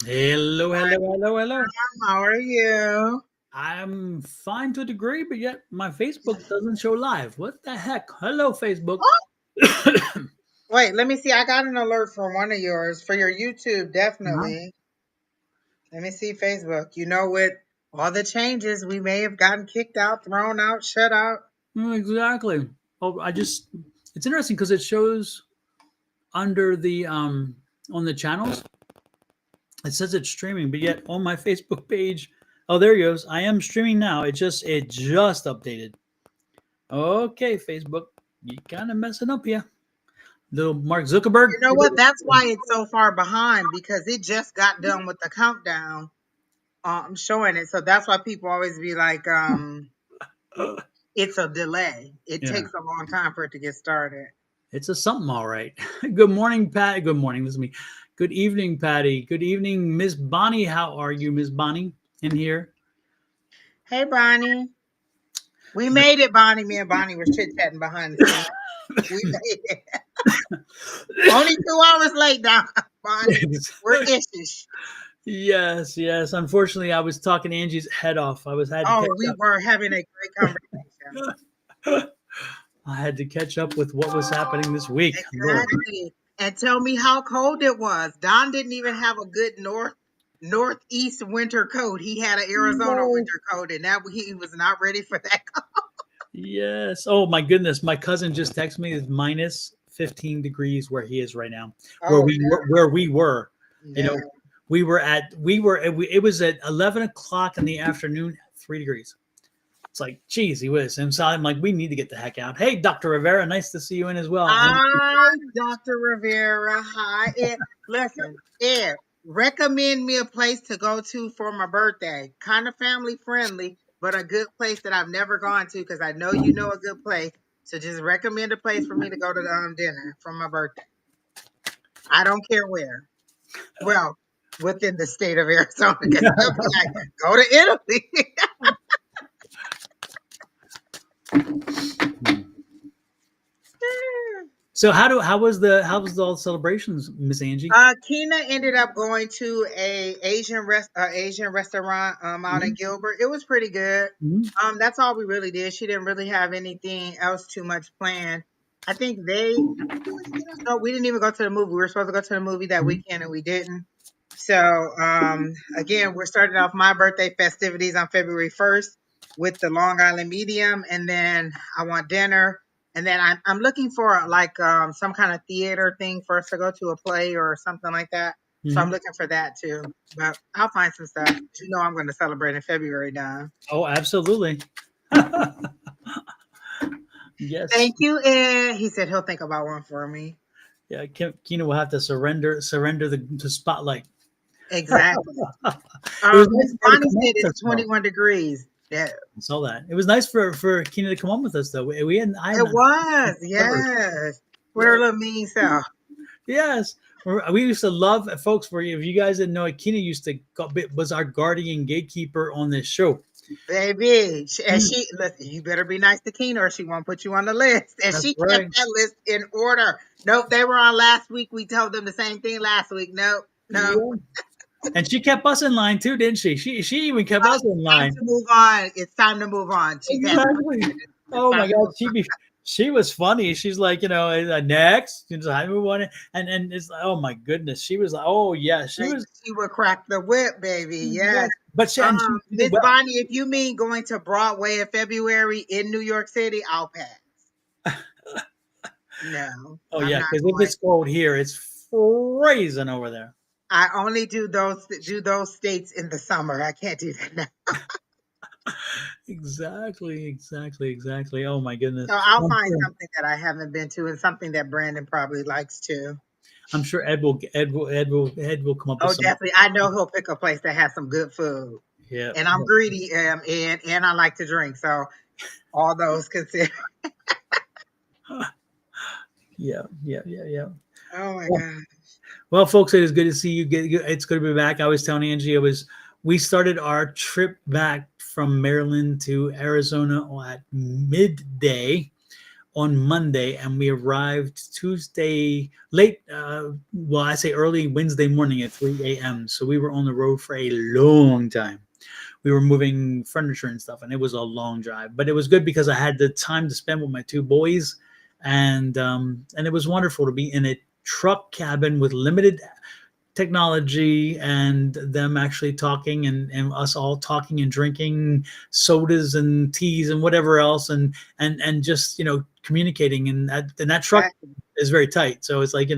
Hello, Hi, hello, hello, hello. how are you? I'm fine to a degree, but yet my Facebook doesn't show live. What the heck? Hello, Facebook. Oh, wait, let me see. I got an alert from one of yours for your YouTube, Uh-huh. definitely. Let me see Facebook. You know, with all the changes, we may have gotten kicked out, thrown out, shut out. Exactly. Oh, it's interesting because it shows under the on the channels, it says it's streaming, but yet on my Facebook page, oh, there it goes. I am streaming now. It just updated. Okay, Facebook, you kind of messing up here. Little Mark Zuckerberg. You know what? That's why it's so far behind because it just got done with the countdown showing it. So that's why people always be like, it's a delay. It Yeah. takes a long time for it to get started. It's a something, all right. Good morning, Pat. Good morning. This is me. Good evening, Patty. Good evening, Miss Bonnie. How are you, Miss Bonnie? In here. Hey, Bonnie. We made it, Bonnie. Me and Bonnie were chit chatting behind the scenes. We made it. Only 2 hours late now, Bonnie. We're issues. Yes, yes. Unfortunately, I was talking Angie's head off. I had to Oh, catch we were having a great conversation. up. I had to catch up with what was happening this week. Lord. Exactly. And tell me how cold it was. Don didn't even have a good northeast winter coat. He had an Arizona No. winter coat, and that he was not ready for that. Yes. Oh my goodness. My cousin just texted me it's minus 15 degrees where he is right now. Where Oh we were where we were. You no, know, it was at 11 o'clock in the afternoon, 3 degrees. It's like, geez, he was. And so I'm like, we need to get the heck out. Hey, Dr. Rivera, nice to see you in as well. And hi, Dr. Rivera. Hi, Ed. Listen, Ed, recommend me a place to go to for my birthday. Kind of family friendly, but a good place that I've never gone to because I know you know a good place. So just recommend a place for me to go to the dinner for my birthday. I don't care where. Well, within the state of Arizona, because they'll be like, go to Italy. so how was all the celebrations, Miss Angie? Kina ended up going to a Asian restaurant out in Mhm. Gilbert. It was pretty good. Mhm. That's all we really did. She didn't really have anything else too much planned. I think they no, we didn't even go to the movie. We were supposed to go to the movie that Mhm. weekend and we didn't. So again, we're starting off my birthday festivities on February 1st with the Long Island Medium, and then I want dinner. And then I'm looking for like some kind of theater thing for us to go to a play or something like that. So I'm Mhm. looking for that too. But I'll find some stuff. You know I'm going to celebrate in February, Don. Oh, absolutely. Yes. Thank you, Ed. He said he'll think about one for me. Yeah, Kina will have to surrender the spotlight. Exactly. It was nice Miss for her to Bonnie come on said with it's us, though. 21 degrees. Yeah, I saw that. It was nice for Kina to come on with us, though. We hadn't I had it not was. ever. Yes. With her Yes, little mean self. yes. We used to love folks. For you, if you guys didn't know it, Kina used to was our guardian gatekeeper on this show. Baby. And Mm, she, listen, you better be nice to Keena or she won't put you on the list. And that's she kept right. that list in order. Nope, they were on last week. We told them the same thing last week. Nope, no. Yeah, and she kept us in line too, didn't she? She even kept us in Time line. to move on. It's time to move on. She's had enough. Exactly. It's Oh time my to God, move on. she was funny. She's like, next, you just I move on, and it's like, oh my goodness, she was like, oh yeah, she Like, was, she would crack the whip, baby. Yes. yes, but she did Miss well. Bonnie, if you mean going to Broadway in February in New York City, I'll pass. No, Oh I'm yeah, not because if going. it's cold here, it's freezing over there. I only do those states in the summer. I can't do that now. Exactly, exactly, exactly. Oh my goodness, So I'll I'm find sure, something that I haven't been to and something that Brandon probably likes too. I'm sure Ed will come up with Oh, some. definitely. I know he'll pick a place that has some good food. Yeah, And I'm greedy, and I like to drink. So all those considered. yeah, yeah, yeah, yeah. Oh my God. Well, folks, it is good to see you. It's good to be back. I was telling Angie, we started our trip back from Maryland to Arizona at midday. on Monday, and we arrived Tuesday late. Well, I say early Wednesday morning at 3 a.m. So we were on the road for a long time. We were moving furniture and stuff, and it was a long drive. But it was good because I had the time to spend with my two boys, and it was wonderful to be in a truck cabin with limited technology and them actually talking and us all talking and drinking sodas and teas and whatever else and just communicating and that truck Exactly. is very tight, so it's like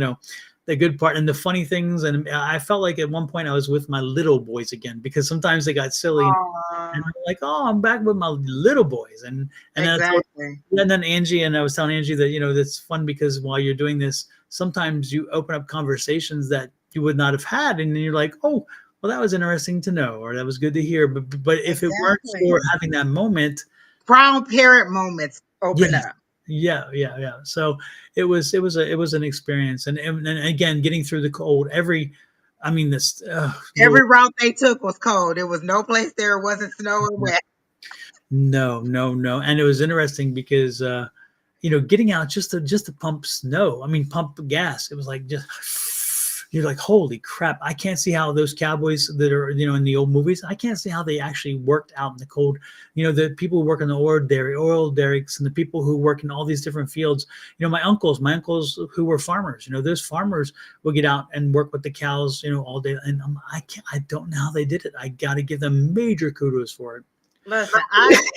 the good part and the funny things. And I felt like at one point I was with my little boys again, because sometimes they got silly and I'm like, oh, I'm back with my little boys. And then I told, Exactly. and then Angie, and I was telling Angie that that's fun because while you're doing this, sometimes you open up conversations that you would not have had, and then you're like, oh, well, that was interesting to know, or that was good to hear. But if it weren't Exactly. for having that moment, Proud parent moments open yes, up. yeah. So it was an experience, and again, getting through the cold. I mean, this, Lord, Every route they took was cold. There was no place there it wasn't snow and wet. no, and it was interesting because getting out just to pump snow. I mean, pump gas. It was like just you're like, holy crap! I can't see how those cowboys that are in the old movies. I can't see how they actually worked out in the cold. The people who work in the oil derricks, and the people who work in all these different fields. My uncles who were farmers. Those farmers would get out and work with the cows, all day. And I don't know how they did it. I got to give them major kudos for it. Listen,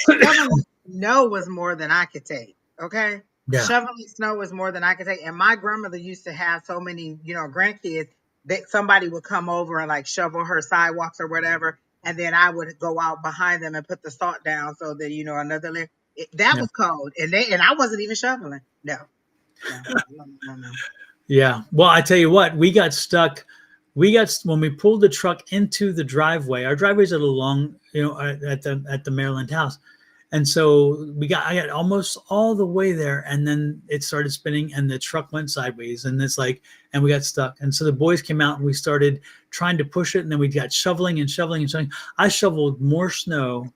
shoveling snow was more than I could take. Okay, Yeah, shoveling snow was more than I could take. And my grandmother used to have so many, grandkids that somebody would come over and like shovel her sidewalks or whatever, and then I would go out behind them and put the salt down so that another layer. That yeah. was cold, and I wasn't even shoveling. No, no. Yeah. Well, I tell you what, we got stuck. When we pulled the truck into the driveway. Our driveway's a little long, at the Maryland house, and so I got almost all the way there, and then it started spinning, and the truck went sideways, and and we got stuck. And so the boys came out, and we started trying to push it, and then we got shoveling and shoveling and shoveling. I shoveled more snow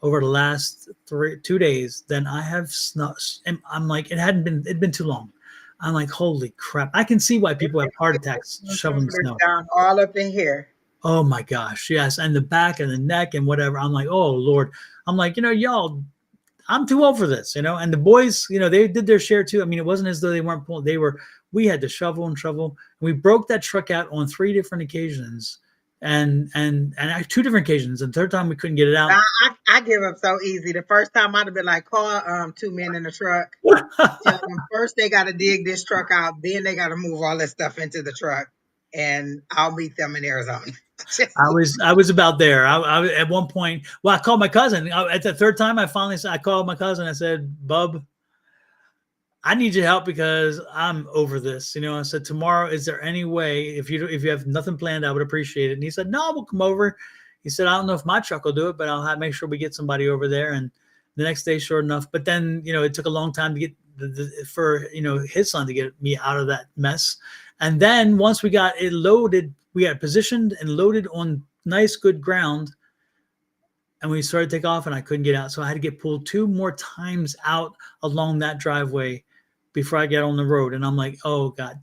over the last 2 days than I have snow. And I'm like, it'd been too long. I'm like, holy crap. I can see why people have heart attacks shoveling Shoulders snow. down all up in here. Oh my gosh. Yes. And the back and the neck and whatever. I'm like, oh Lord. I'm like, y'all, I'm too old for this, and the boys, they did their share too. I mean, it wasn't as though they weren't pulling. We had to shovel and shovel. We broke that truck out on 3 different occasions and two different occasions. And third time we couldn't get it out. I give up so easy. The first time I'd have been like, call 2 men in the truck. Tell them first they got to dig this truck out, then they got to move all this stuff into the truck, and I'll meet them in Arizona. I was about there. I at one point. Well, I called my cousin. At the third time, I called my cousin. I said, "Bub, I need your help because I'm over this." I said, "Tomorrow, is there any way if you have nothing planned, I would appreciate it." And he said, "No, we'll come over." He said, "I don't know if my truck will do it, but make sure we get somebody over there." And the next day, sure enough. But then it took a long time to get for his son to get me out of that mess. And then once we got it loaded, we got positioned and loaded on nice, good ground. And we started to take off, and I couldn't get out. So I had to get pulled 2 more times out along that driveway before I get on the road. And I'm like, oh God,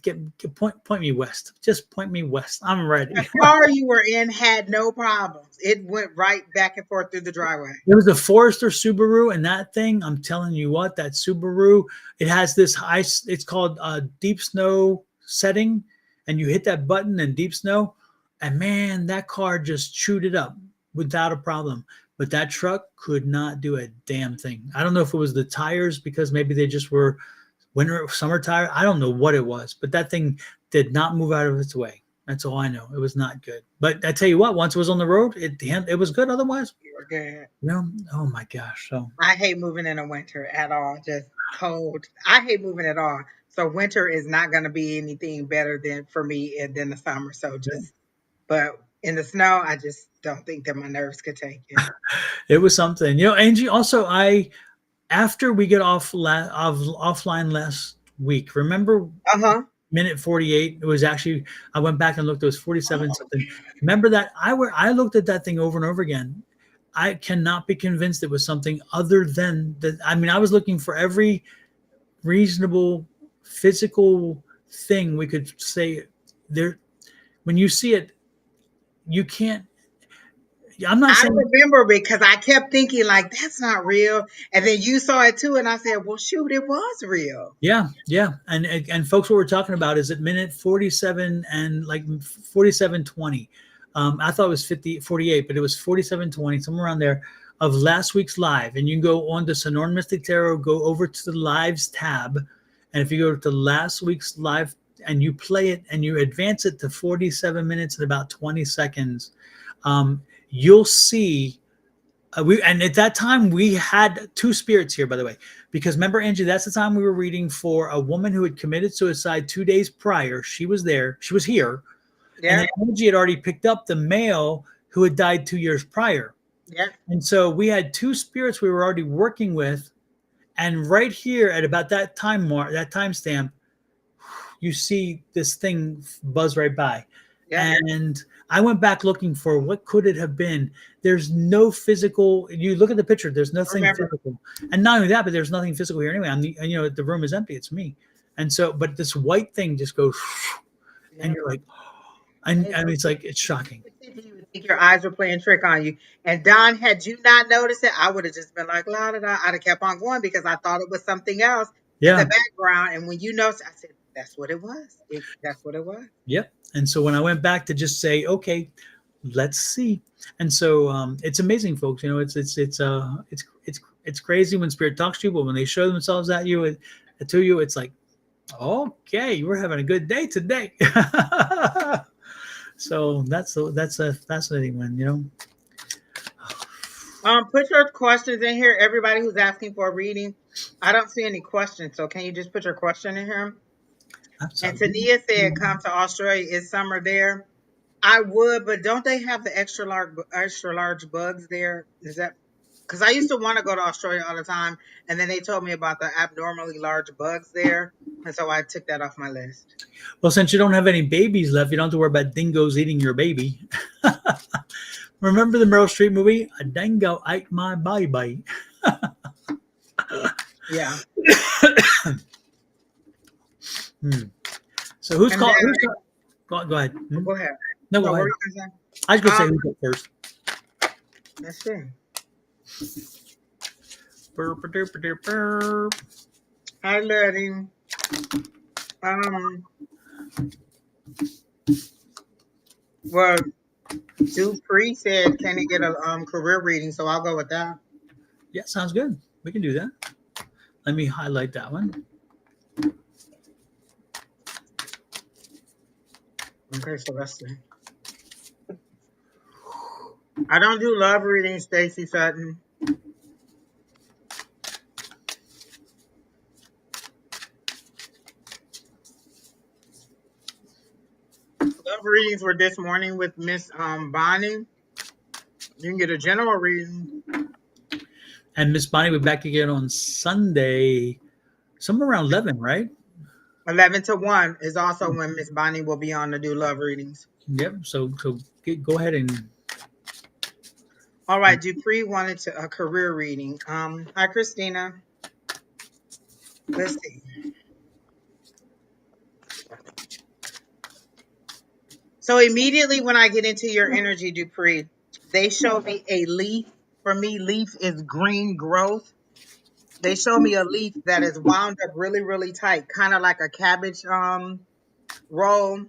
point me west. Just point me west. I'm ready. The car you were in had no problems. It went right back and forth through the driveway. It was a Forester Subaru, and that thing, I'm telling you what, that Subaru, it has this it's called deep snow setting, and you hit that button in deep snow, and man, that car just chewed it up without a problem. But that truck could not do a damn thing. I don't know if it was the tires, because maybe they just were summer tire. I don't know what it was, but that thing did not move out of its way. That's all I know. It was not good. But I tell you what, once it was on the road, it was good. Otherwise, You were good. oh my gosh. So I hate moving in the winter at all. Just cold. I hate moving at all. So winter is not going to be anything better for me than the summer. So but in the snow, I just don't think that my nerves could take it. it was something. Angie, also, after we get offline last week, remember minute 48, it was actually, I went back and looked, it was 47 something. Remember that I looked at that thing over and over again. I cannot be convinced it was something other than that. I mean, I was looking for every reasonable physical thing we could say there. When you see it, you can't. I'm not I saying. remember because I kept thinking like that's not real, and then you saw it too, and I said, "Well, shoot, it was real." Yeah, yeah, and folks, what we're talking about is at minute 47 and like 47:20. I thought it was 50:48, but it was 47:20, somewhere around there of last week's live. And you can go on to Sonoran Mystic Tarot, go over to the lives tab, and if you go to last week's live and you play it and you advance it to 47 minutes and about 20 seconds, you'll see we and at that time we had two spirits here, by the way, because remember, Angie, that's the time we were reading for a woman who had committed suicide 2 days prior. She was there, she was here, and Yeah, then Angie had already picked up the male who had died 2 years prior. yeah, And so we had two spirits we were already working with, and right here at about that time mark, that timestamp, you see this thing buzz right by. yeah. And I went back looking for what could it have been. There's no physical. You look at the picture. There's nothing Remember? physical, and not only that, but there's nothing physical here anyway. The room is empty. It's me, and so, but this white thing just goes, and Yeah. you're like, and It's I mean, it's like okay. it's shocking. You would think your eyes were playing trick on you. And Don, had you not noticed it, I would have just been like, la da da. I'd have kept on going because I thought it was something else in the Yeah, background. And when you noticed, I said, that's what it was. That's what it was. yep. And so when I went back to just say, okay, let's see. And so it's amazing, folks. It's crazy when spirit talks to you, but when they show themselves at you, to you, it's like, okay, we're having a good day today. So that's a fascinating one. Put your questions in here. Everybody who's asking for a reading, I don't see any questions. So can you just put your question in here? And Absolutely. Tania said, come to Australia. Is summer there? I would, but don't they have the extra large bugs there? Is that because I used to want to go to Australia all the time, and then they told me about the abnormally large bugs there, and so I took that off my list. Well, since you don't have any babies left, you don't have to worry about dingoes eating your baby. Remember the Meryl Streep movie? A dingo ate my baby. Yeah, Hmm. So who's and called? then Go ahead. oh, go ahead. No, No, go what were ahead. you gonna say? I was going to say Um, who's up first. let's see. Burp, burp, burp, burp. Hi, Letty. Um, well, Dupree said, "Can he get a career reading?" So I'll go with that. Yeah, sounds good. We can do that. Let me highlight that one. Okay, so let's see. I don't do love reading, Stacy Sutton. Love readings were this morning with Miss Bonnie. You can get a general reading. And Miss Bonnie, we're back again on Sunday, somewhere around 11, right? 11 to 1 is also when Miss Bonnie will be on to do love readings. Yep. So go ahead and. All right, Dupree wanted a career reading. Hi, Christina. Let's see. So immediately when I get into your energy, Dupree, they show me a leaf. For me, leaf is green growth. They show me a leaf that is wound up really, really tight, kind of like a cabbage roll,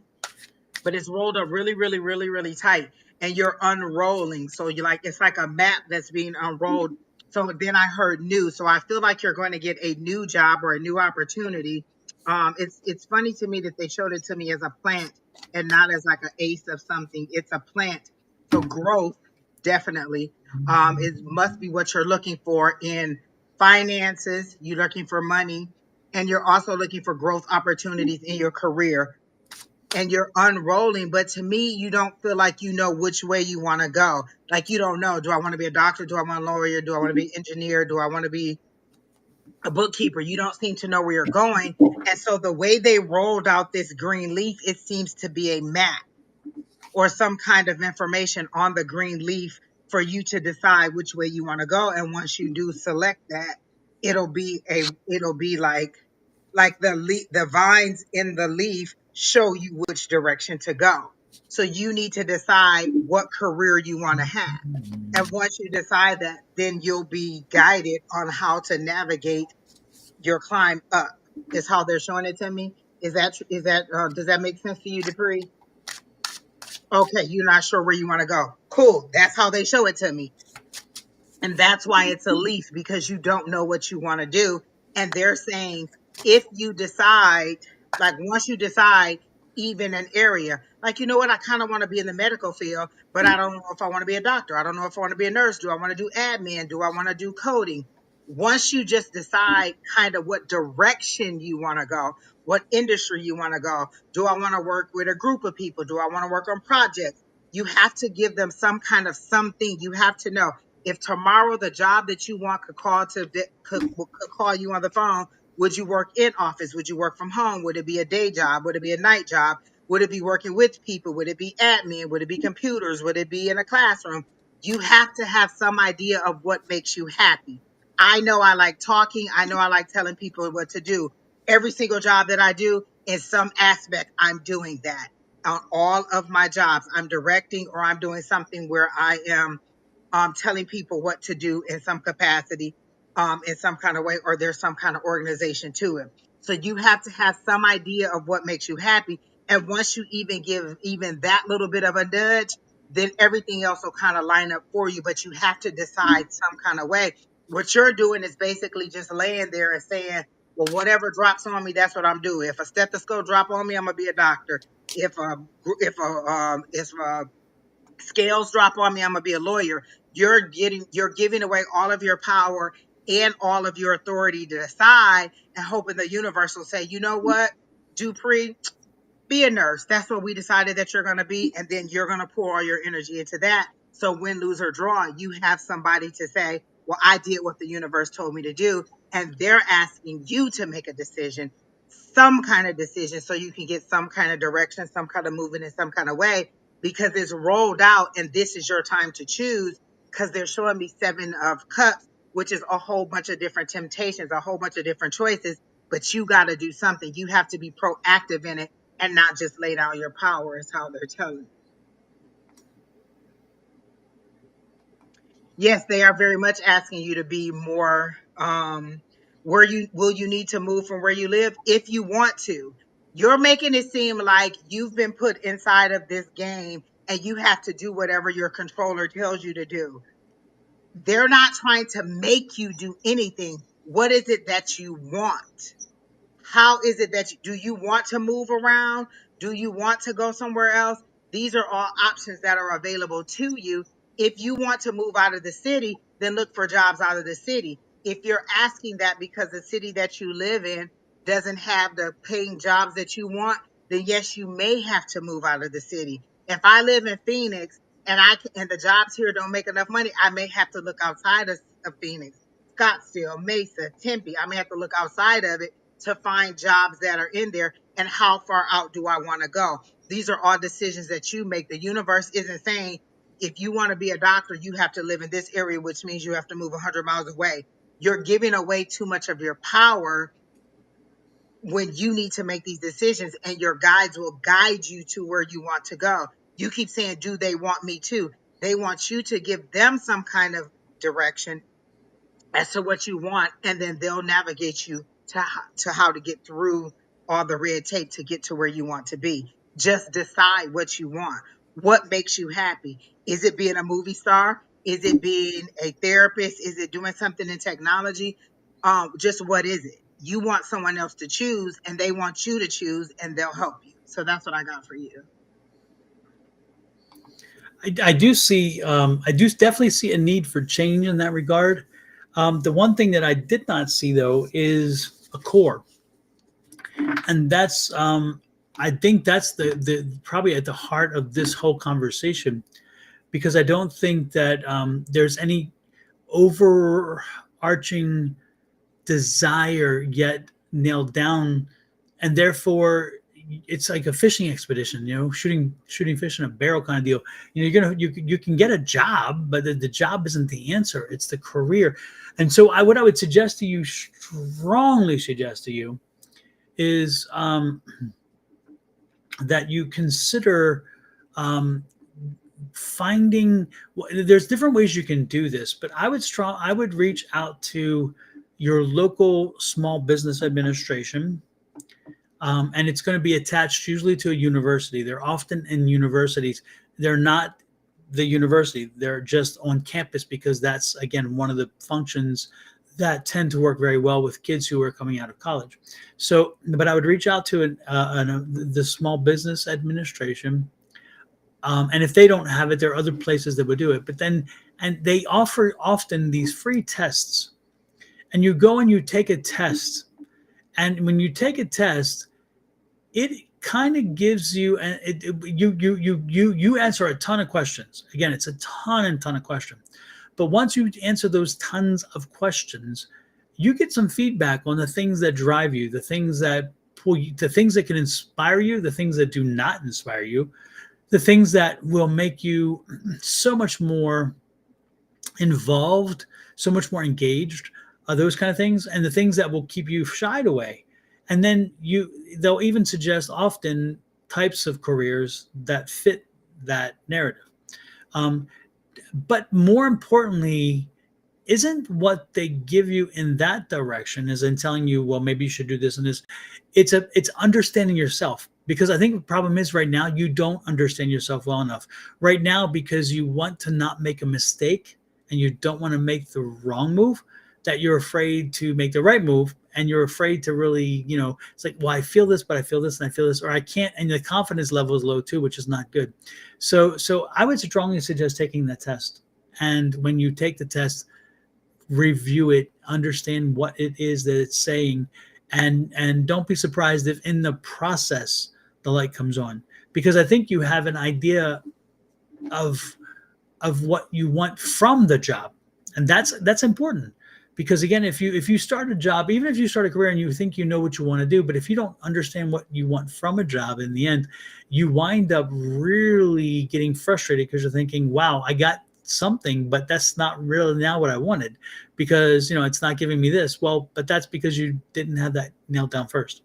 but it's rolled up really, really, really, really tight. And you're unrolling. So you're like, it's like a map that's being unrolled. So then I heard new. So I feel like you're going to get a new job or a new opportunity. It's funny to me that they showed it to me as a plant and not as like an ace of something. It's a plant. So growth, definitely, it must be what you're looking for in finances. You're looking for money, and you're also looking for growth opportunities in your career, and you're unrolling. But to me, you don't feel like you know which way you want to go. Like you don't know, do I want to be a doctor? Do I want a lawyer? Do I want to be an engineer? Do I want to be a bookkeeper? You don't seem to know where you're going. And so the way they rolled out this green leaf, it seems to be a map or some kind of information on the green leaf for you to decide which way you want to go. And once you do select that, it'll be like like the vines in the leaf show you which direction to go. So you need to decide what career you want to have. And once you decide that, then you'll be guided on how to navigate your climb up. Is how they're showing it to me. Is that does that make sense to you, Dupree? Okay, you're not sure where you want to go. Cool. That's how they show it to me. And that's why it's a leaf, because you don't know what you want to do. And they're saying, if you decide, like once you decide, even an area, like, you know what, I kind of want to be in the medical field, but I don't know if I want to be a doctor. I don't know if I want to be a nurse. Do I want to do admin? Do I want to do coding? Once you just decide kind of what direction you want to go, what industry you want to go, do I want to work with a group of people? Do I want to work on projects? You have to give them some kind of something. You have to know if tomorrow the job that you want could call you on the phone, would you work in office? Would you work from home? Would it be a day job? Would it be a night job? Would it be working with people? Would it be admin? Would it be computers? Would it be in a classroom? You have to have some idea of what makes you happy. I know I like talking. I know I like telling people what to do. Every single job that I do, in some aspect, I'm doing that. On all of my jobs, I'm directing or I'm doing something where I am telling people what to do in some capacity, in some kind of way, or there's some kind of organization to it. So you have to have some idea of what makes you happy. And once you even give even that little bit of a nudge, then everything else will kind of line up for you. But you have to decide some kind of way. What you're doing is basically just laying there and saying, well, whatever drops on me, that's what I'm doing. If a stethoscope drop on me, I'm gonna be a doctor. If a scales drop on me, I'm gonna be a lawyer. You're giving away all of your power and all of your authority to decide, and hoping the universe will say, you know what, Dupree, be a nurse. That's what we decided that you're going to be. And then you're going to pour all your energy into that. So win, lose, or draw, you have somebody to say, well, I did what the universe told me to do. And they're asking you to make a decision, some kind of decision, so you can get some kind of direction, some kind of movement in some kind of way, because it's rolled out and this is your time to choose. Because they're showing me 7 of Cups, which is a whole bunch of different temptations, a whole bunch of different choices. But you got to do something. You have to be proactive in it and not just lay down your power, is how they're telling me. Yes, they are very much asking you to be more where you will you need to move from where you live if you want to. You're making it seem like you've been put inside of this game and you have to do whatever your controller tells you to do. They're not trying to make you do anything. What is it that you want? How is it that do you want to move around? Do you want to go somewhere else? These are all options that are available to you. If you want to move out of the city, then look for jobs out of the city. If you're asking that because the city that you live in doesn't have the paying jobs that you want, then yes, you may have to move out of the city. If I live in Phoenix and and the jobs here don't make enough money, I may have to look outside of Phoenix, Scottsdale, Mesa, Tempe. I may have to look outside of it to find jobs that are in there, and how far out do I want to go. These are all decisions that you make. The universe isn't saying if you want to be a doctor, you have to live in this area, which means you have to move 100 miles away. You're giving away too much of your power when you need to make these decisions, and your guides will guide you to where you want to go. You keep saying, do they want me to? They want you to give them some kind of direction as to what you want, and then they'll navigate you to how to get through all the red tape to get to where you want to be. Just decide what you want. What makes you happy? Is it being a movie star? Is it being a therapist? Is it doing something in technology? Just what is it? You want someone else to choose, and they want you to choose, and they'll help you. So that's what I got for you. I do see, I do definitely see a need for change in that regard. The one thing that I did not see though is a core, and that's, I think that's the probably at the heart of this whole conversation, because I don't think that there's any overarching desire yet nailed down, and therefore it's like a fishing expedition, shooting fish in a barrel kind of deal. You can get a job, but the job isn't the answer, it's the career. And so what I would suggest to you, strongly suggest to you, is that you consider um, finding. There's different ways you can do this, but I would reach out to your local small business administration, and it's going to be attached usually to a university. They're often in universities. They're not the university. They're just on campus because that's again one of the functions that tend to work very well with kids who are coming out of college. So, but I would reach out to the small business administration, and if they don't have it, there are other places that would do it. But then, and they offer often these free tests, and you go and you take a test, and when you take a test, it kind of gives you you answer a ton of questions. Again, it's a ton of questions. But once you answer those tons of questions, you get some feedback on the things that drive you, the things that pull you, the things that can inspire you, the things that do not inspire you, the things that will make you so much more involved, so much more engaged, those kind of things, and the things that will keep you shied away. And then they'll even suggest often types of careers that fit that narrative. Um, but more importantly, isn't what they give you in that direction is in telling you, well, maybe you should do this and this. It's understanding yourself, because I think the problem is right now you don't understand yourself well enough right now, because you want to not make a mistake and you don't want to make the wrong move, that you're afraid to make the right move, and you're afraid to really, it's like, well, I feel this, but I feel this and I feel this, or I can't, and the confidence level is low too, which is not good. So I would strongly suggest taking that test. And when you take the test, review it, understand what it is that it's saying, and don't be surprised if in the process the light comes on, because I think you have an idea of what you want from the job, and that's important. Because again, if you start a job, even if you start a career and you think you know what you want to do, but if you don't understand what you want from a job, in the end you wind up really getting frustrated, because you're thinking, wow, I got something, but that's not really now what I wanted, because it's not giving me this. Well, but that's because you didn't have that nailed down first.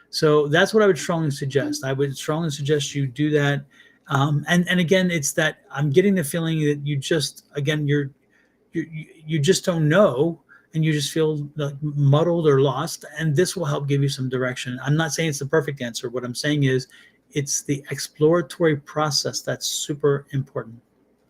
So that's what I would strongly suggest. I would strongly suggest you do that. And again, it's that I'm getting the feeling that you just, again, you just don't know, and you just feel like muddled or lost, and this will help give you some direction. I'm not saying it's the perfect answer. What I'm saying is it's the exploratory process that's super important.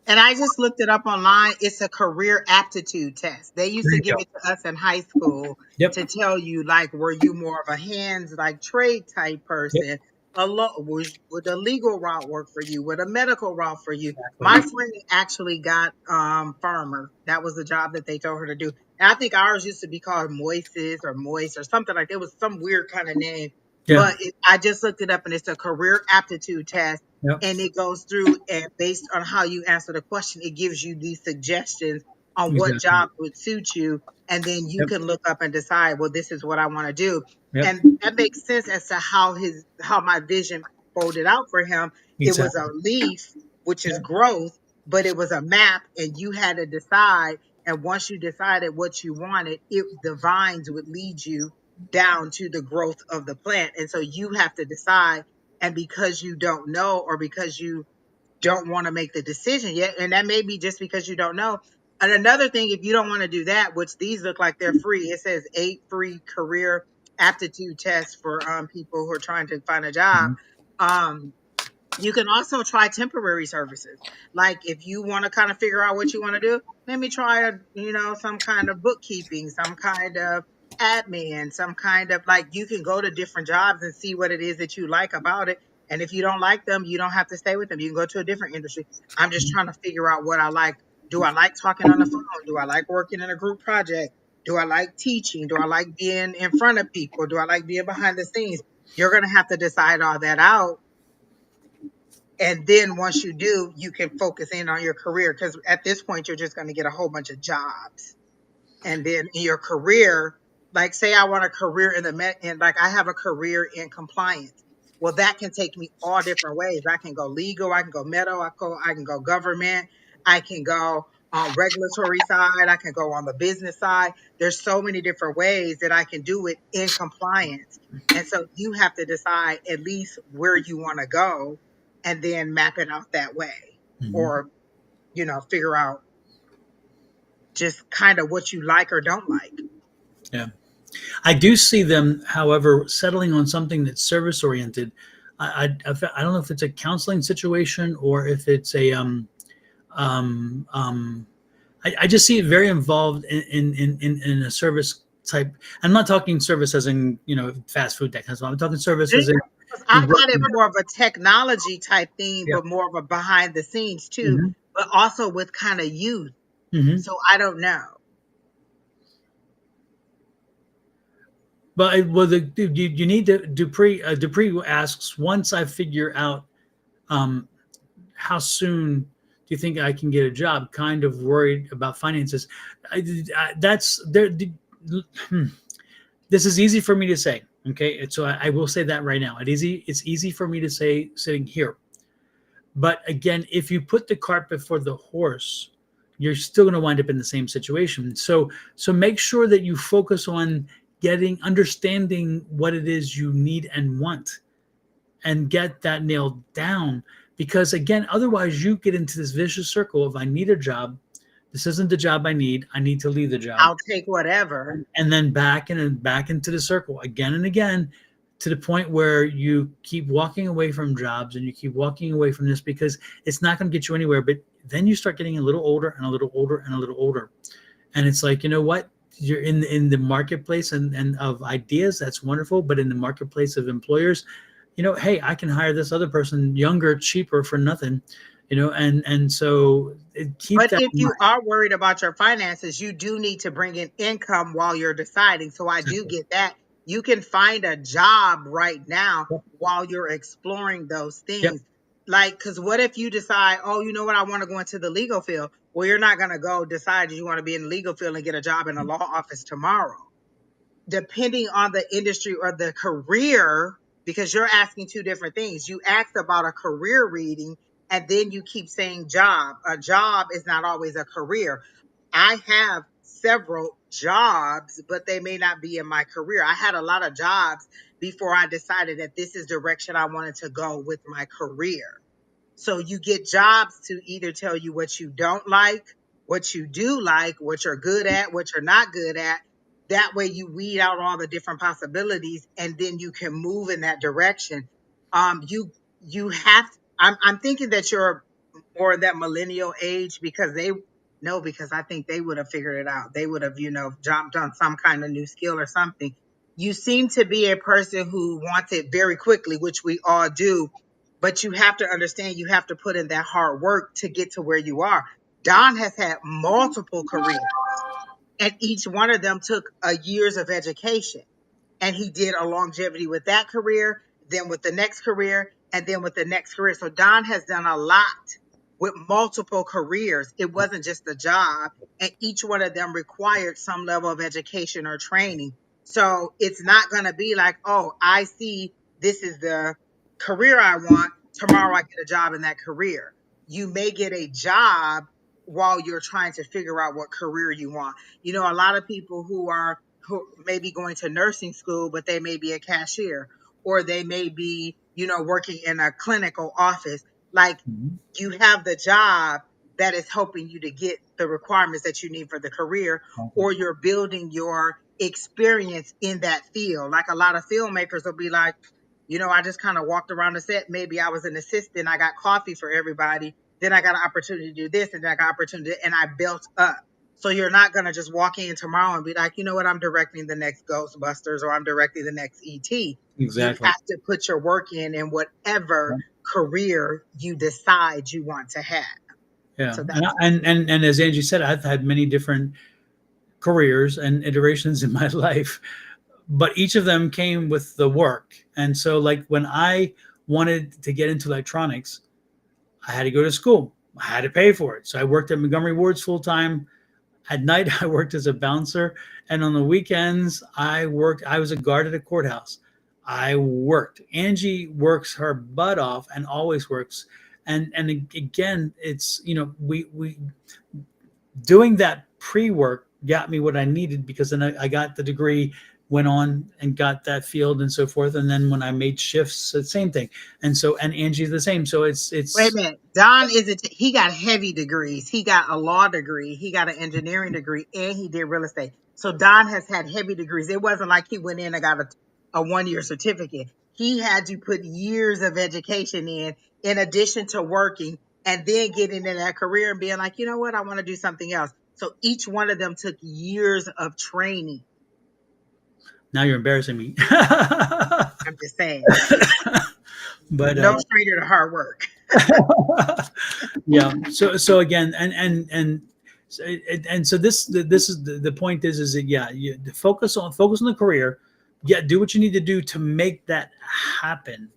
And I just looked it up online. It's a career aptitude test. They used There to you give go. it to us in high school Yep. to tell you, like, were you more of a hands, like, trade type Yep. person? Would a legal route work for you? Would a medical route for you? Exactly. My friend actually got farmer. That was the job that they told her to do. And I think ours used to be called Moises or Moist or something like that. It was some weird kind of name. Yeah. But I just looked it up, and it's a career aptitude test, Yep. and it goes through, and based on how you answer the question, it gives you these suggestions on what Exactly. jobs would suit you, and then you Yep. can look up and decide, well, this is what I want to do. Yep. And that makes sense as to how my vision folded out for him. It was Exactly. a leaf, which is Yep. growth, but it was a map, and you had to decide. And once you decided what you wanted, the vines would lead you down to the growth of the plant. And so you have to decide, and because you don't know, or because you don't want to make the decision yet, and that may be just because you don't know. And another thing, if you don't want to do that, which these look like they're free, it says 8 free career aptitude tests for people who are trying to find a job. Mhm. um you can also try temporary services. Like, if you want to kind of figure out what you want to do, let me try some kind of bookkeeping, some kind of admin, some kind of, like, you can go to different jobs and see what it is that you like about it. And if you don't like them, you don't have to stay with them. You can go to a different industry. I'm just trying to figure out what I like. Do I like talking on the phone? Do I like working in a group project? Do I like teaching? Do I like being in front of people? Do I like being behind the scenes? You're going to have to decide all that out, and then once you do, you can focus in on your career, because at this point, you're just going to get a whole bunch of jobs. And then in your career, like, say I want a career in and like, I have a career in compliance. Well, that can take me all different ways. I can go legal, I can go I can go government, I can go on regulatory side. I can go on the business side. There's so many different ways that I can do it in compliance. And so you have to decide at least where you want to go and then map it out that way, Mhm. or, figure out just kind of what you like or don't like. Yeah. I do see them, however, settling on something that's service oriented. I don't know if it's a counseling situation or if it's a um, um, I just see it very involved in a service type. I'm not talking service as in fast food that kind of stuff. I'm talking service Yeah, as in 'cause you I got it working. more of a technology type thing, Yeah. but more of a behind the scenes too, Hmm. but also with kind of youth. Hmm. So I don't know. But well, you need to Dupree asks, once I figure out um, how soon do you think I can get a job? Kind of worried about finances. That's there. This is easy for me to say. Okay, and so I will say that right now. It's easy for me to say sitting here. But again, if you put the cart before the horse, you're still going to wind up in the same situation. So make sure that you focus on understanding what it is you need and want, and get that nailed down. Because again, otherwise you get into this vicious circle of, I need a job. This isn't the job I need. I need to leave the job. I'll take whatever. And then back and back into the circle again and again, to the point where you keep walking away from jobs and you keep walking away from this, because it's not going to get you anywhere. But then you start getting a little older and a little older and a little older. And it's like, you know what? You're in the marketplace and of ideas. That's wonderful. But in the marketplace of employers, hey, I can hire this other person younger, cheaper for nothing, and so keep But that if in you mind. are worried about your finances, you do need to bring in income while you're deciding. So I do Exactly. get that. You can find a job right now Yep. while you're exploring those Yep. things. Like, because what if you decide, oh, you know what, I want to go into the legal field? Well, you're not going to go decide you want to be in the legal field and get a job in a law office tomorrow. Depending on the industry or the career, because you're asking two different things. You asked about a career reading, and then you keep saying job. A job is not always a career. I have several jobs, but they may not be in my career. I had a lot of jobs before I decided that this is direction I wanted to go with my career. So you get jobs to either tell you what you don't like, what you do like, what you're good at, what you're not good at. That way you weed out all the different possibilities, and then you can move in that direction. You have I'm thinking that you're more that millennial age, because they no, because I think they would have figured it out. They would have, jumped on some kind of new skill or something. You seem to be a person who wants it very quickly, which we all do, but you have to understand you have to put in that hard work to get to where you are. Don has had multiple careers, and each one of them took a years of education, and he did a longevity with that career, then with the next career, and then with the next career. So Don has done a lot with multiple careers. It wasn't just a job, and each one of them required some level of education or training. So it's not going to be like, oh, I see this is the career I want. Tomorrow I get a job in that career. You may get a job while you're trying to figure out what career you want. A lot of people who may be going to nursing school, but they may be a cashier, or they may be, working in a clinical office. Like, Mhm. you have the job that is helping you to get the requirements that you need for the career, Okay. or you're building your experience in that field. Like, a lot of filmmakers will be like, I just kind of walked around the set. Maybe I was an assistant. I got coffee for everybody. Then I got an opportunity to do this, and then I got opportunity, and I built up. So you're not going to just walk in tomorrow and be like, you know what, I'm directing the next Ghostbusters, or I'm directing the next ET. You Exactly. have to put your work in whatever Yeah. career you decide you want to have. Yeah. So And, that's and as Angie said, I've had many different careers and iterations in my life, but each of them came with the work. And so, like, when I wanted to get into electronics, I had to go to school. I had to pay for it. So I worked at Montgomery Ward's full time. At night, I worked as a bouncer, and on the weekends, I was a guard at a courthouse. I worked. Angie works her butt off and always works. And again, it's we doing that pre-work got me what I needed, because then I got the degree, went on and got that field and so forth. And then when I made shifts, the same thing. And so, and Angie's the same. So Wait a it's minute. Don isn't, he got heavy degrees. He got a law degree, he got an engineering degree, and he did real estate. So Don has had heavy degrees. It wasn't like he went in and got a 1 year certificate. He had to put years of education in addition to working and then getting in that career and being like, you know what, I want to do something else. So each one of them took years of training. now you're embarrassing me. I'm just saying. But No stranger to hard work. yeah. So again, and so this is the point is that, yeah, you focus on the career. Yeah, do what you need to do to make that happen.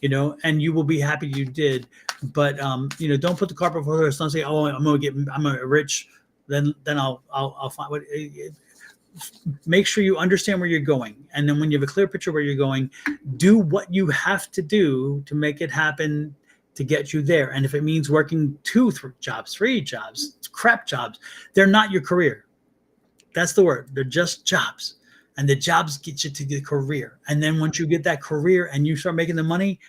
And you will be happy you did. But don't put the cart before the horse. Don't say, oh, I'm gonna get rich. Then I'll find what. Make sure you understand where you're going, and then when you have a clear picture where you're going, do what you have to do to make it happen, to get you there. And if it means working 2 jobs, 3 jobs, crap jobs, they're not your career. That's the word. They're just jobs, and the jobs get you to the career. And then once you get that career and you start making the money,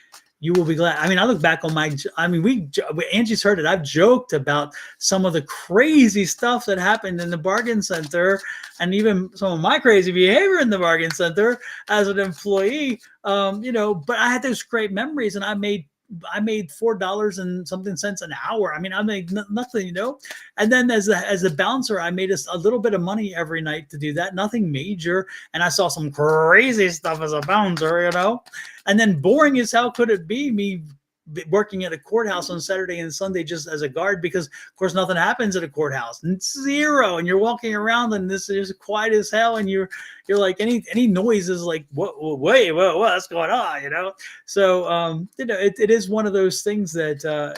you will be glad. I mean, I look back on Angie's heard it. I've joked about some of the crazy stuff that happened in the bargain center, and even some of my crazy behavior in the bargain center as an employee. But I had those great memories, and I made $4 and something cents an hour. I mean, I made nothing, And then as a bouncer, I made a little bit of money every night to do that. Nothing major. And I saw some crazy stuff as a bouncer, And then boring as hell could it be, me working at a courthouse on Saturday and Sunday just as a guard, because of course nothing happens at a courthouse. It's zero, and you're walking around and this is quiet as hell, and you're like, any noise is like, what's going on, So it is one of those things that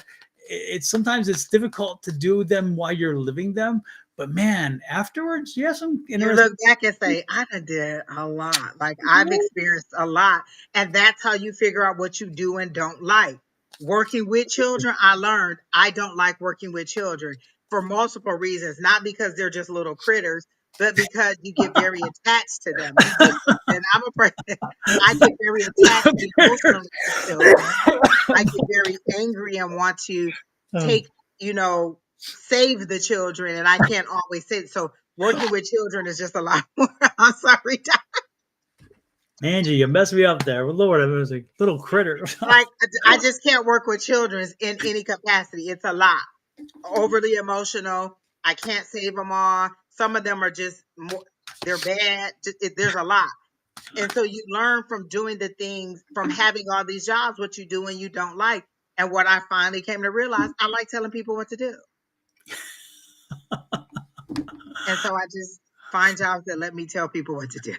it's sometimes it's difficult to do them while you're living them, but man, afterwards you have some You interesting. look back and say, I done did a lot. Like I've experienced a lot. And that's how you figure out what you do and don't like. Working with children, I learned I don't like working with children for multiple reasons. Not because they're just little critters, but because you get very attached to them. And I'm a person, I get very attached emotionally to children. I get very angry and want to take, you know, save the children, and I can't always say it. So working with children is just a lot more. I'm sorry, Doc. Angie, you messed me up there. Lord, I was a little critter. Like I just can't work with children in any capacity. It's a lot. Overly emotional. I can't save them all. Some of them are just more, they're bad. There's a lot. And so you learn from doing the things, from having all these jobs, what you do and you don't like. And what I finally came to realize, I like telling people what to do. And so I just find jobs that let me tell people what to do.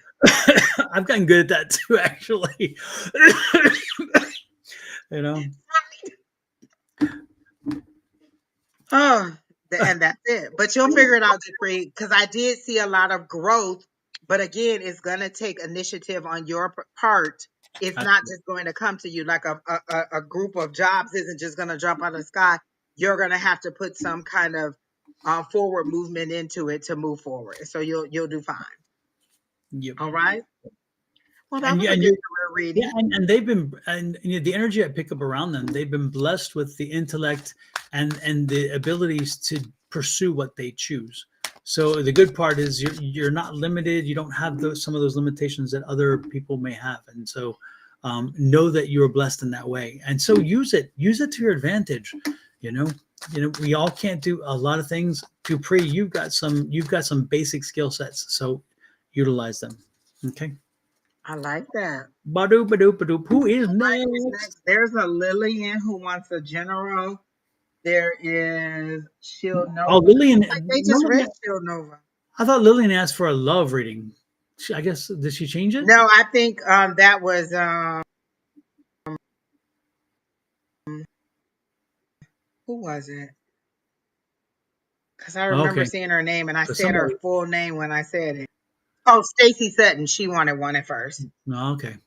I've gotten good at that too, actually. Oh, and that's it. But you'll figure it out, Dupree, because I did see a lot of growth. But again, it's going to take initiative on your part. It's not just going to come to you like a group of jobs isn't just going to jump out of the sky. You're going to have to put some kind of forward movement into it to move forward. So you'll do fine. Yep. All right. Well, that And was yeah, a and good you, career reading. yeah, and they've been, and the energy I pick up around them, they've been blessed with the intellect and the abilities to pursue what they choose. So the good part is you're not limited. You don't have some of those limitations that other people may have, and so know that you are blessed in that way. And so use it to your advantage. You know, we all can't do a lot of things. Dupree, you've got some basic skill sets, so utilize them. Okay. I like that. Badoop, badoop, badoop. Who is All right, who's next? next? There's a Lillian who wants a general. There is Shield Oh, Nova. Lillian. Like they just read Remember, Shield Nova. I thought Lillian asked for a love reading. I guess, did she change it? No, I think that was who was it? Because I remember Okay. seeing her name and I So said her somebody. full name when I said it. Oh, Stacy Sutton. She wanted one at first. No, okay.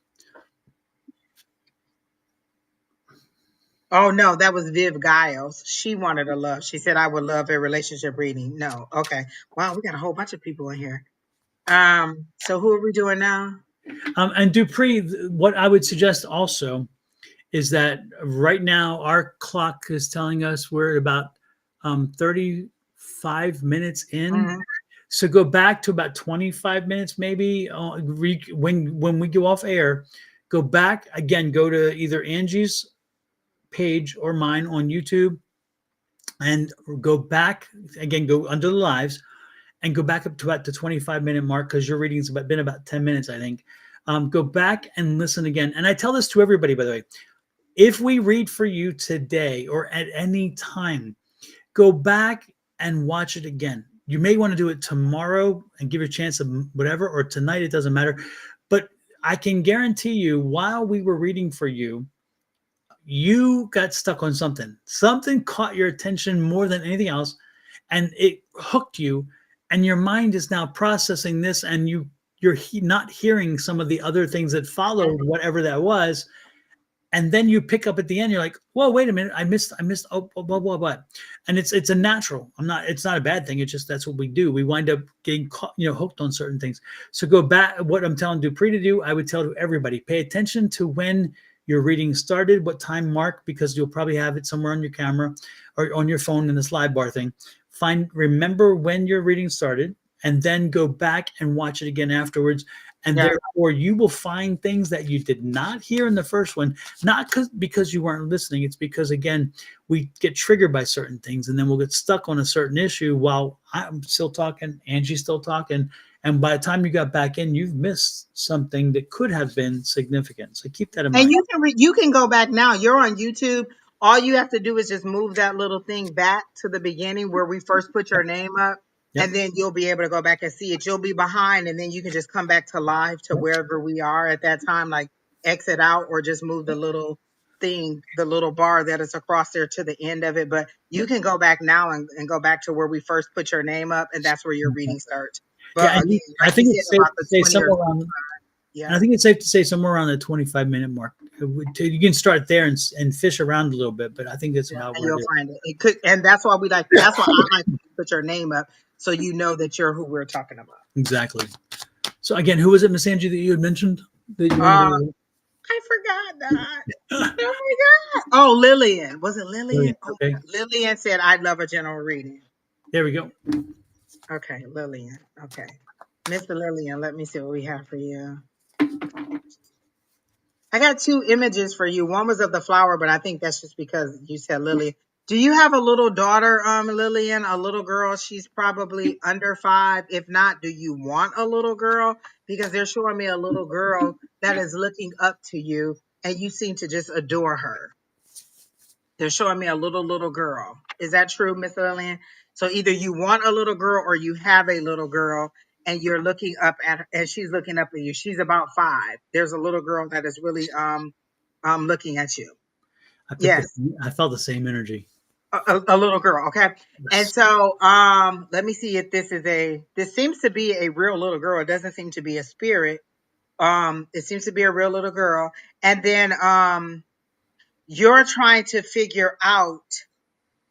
Oh no, that was Viv Giles. She wanted a love. She said I would love a relationship reading. No. Okay. Wow, we got a whole bunch of people in here. So who are we doing now? And Dupree, what I would suggest also is that right now our clock is telling us we're at about 35 minutes in. Hmm. So go back to about 25 minutes, maybe when we go off air. Go back again. Go to either Angie's page or mine on YouTube, and go back again. Go under the lives and go back up to about the 25-minute mark because your reading's been about 10 minutes, I think. Go back and listen again. And I tell this to everybody, by the way. If we read for you today or at any time, go back and watch it again. You may want to do it tomorrow and give it a chance of whatever, or tonight, it doesn't matter. But I can guarantee you, while we were reading for you, you got stuck on something. Something caught your attention more than anything else, and it hooked you. And your mind is now processing this, and you're not hearing some of the other things that followed whatever that was, and then you pick up at the end, you're like, whoa, wait a minute, I missed oh, blah blah blah. And it's a natural, it's not a bad thing, it's just that's what we do. We wind up getting caught, hooked on certain things. So go back. What I'm telling Dupree to do, I would tell to everybody, pay attention to when your reading started, what time mark, because you'll probably have it somewhere on your camera or on your phone in the slide bar thing. Remember when your reading started, and then go back and watch it again afterwards. And Yeah. therefore you will find things that you did not hear in the first one, not because you weren't listening. It's because, again, we get triggered by certain things, and then we'll get stuck on a certain issue while I'm still talking, Angie's still talking, and by the time you got back in, you've missed something that could have been significant. So keep that in And mind. you can go back now. You're on YouTube. All you have to do is just move that little thing back to the beginning where we first put your Yep. name up, Yep. and then you'll be able to go back and see it. You'll be behind, and then you can just come back to live to Yep. wherever we are at that time, like exit out or just move the little thing, the little bar that is across there to the end of it. But you Yep. can go back now and go back to where we first put your name up, and that's where your reading starts. Yeah, But and again, I like you think said it's safe about to the say 20 or somewhere 25, around And yeah. I think it's safe to say somewhere around the 25-minute mark. You can start there and fish around a little bit, but I think that's Yeah, about and where it you'll is. find it. It could, and that's why we like. That's why I like to put your name up so you know that you're who we're talking about. Exactly. So again, who was it, Miss Angie, that you had mentioned that you wanted Uh, to? I forgot that. Oh my god. Oh, Lillian. Was it Lillian? Brilliant. Oh my Okay, god. Lillian said, "I'd love a general reading." there we go. Okay, Lillian. Okay, Mr. Lillian. Let me see what we have for you. I got two images for you. One was of the flower, but I think that's just because you said Lily. Do you have a little daughter, Lillian? A little girl? She's probably under 5. If not, do you want a little girl? Because they're showing me a little girl that is looking up to you, and you seem to just adore her. They're showing me a little girl. Is that true, Miss Lillian? So either you want a little girl or you have a little girl and you're looking up at her and she's looking up at you. She's about 5. There's a little girl that is really looking at you. I picked Yes, this. I felt the same energy. a little girl, okay? And Yes. so let me see if this seems to be a real little girl. It doesn't seem to be a spirit. It seems to be a real little girl. And then you're trying to figure out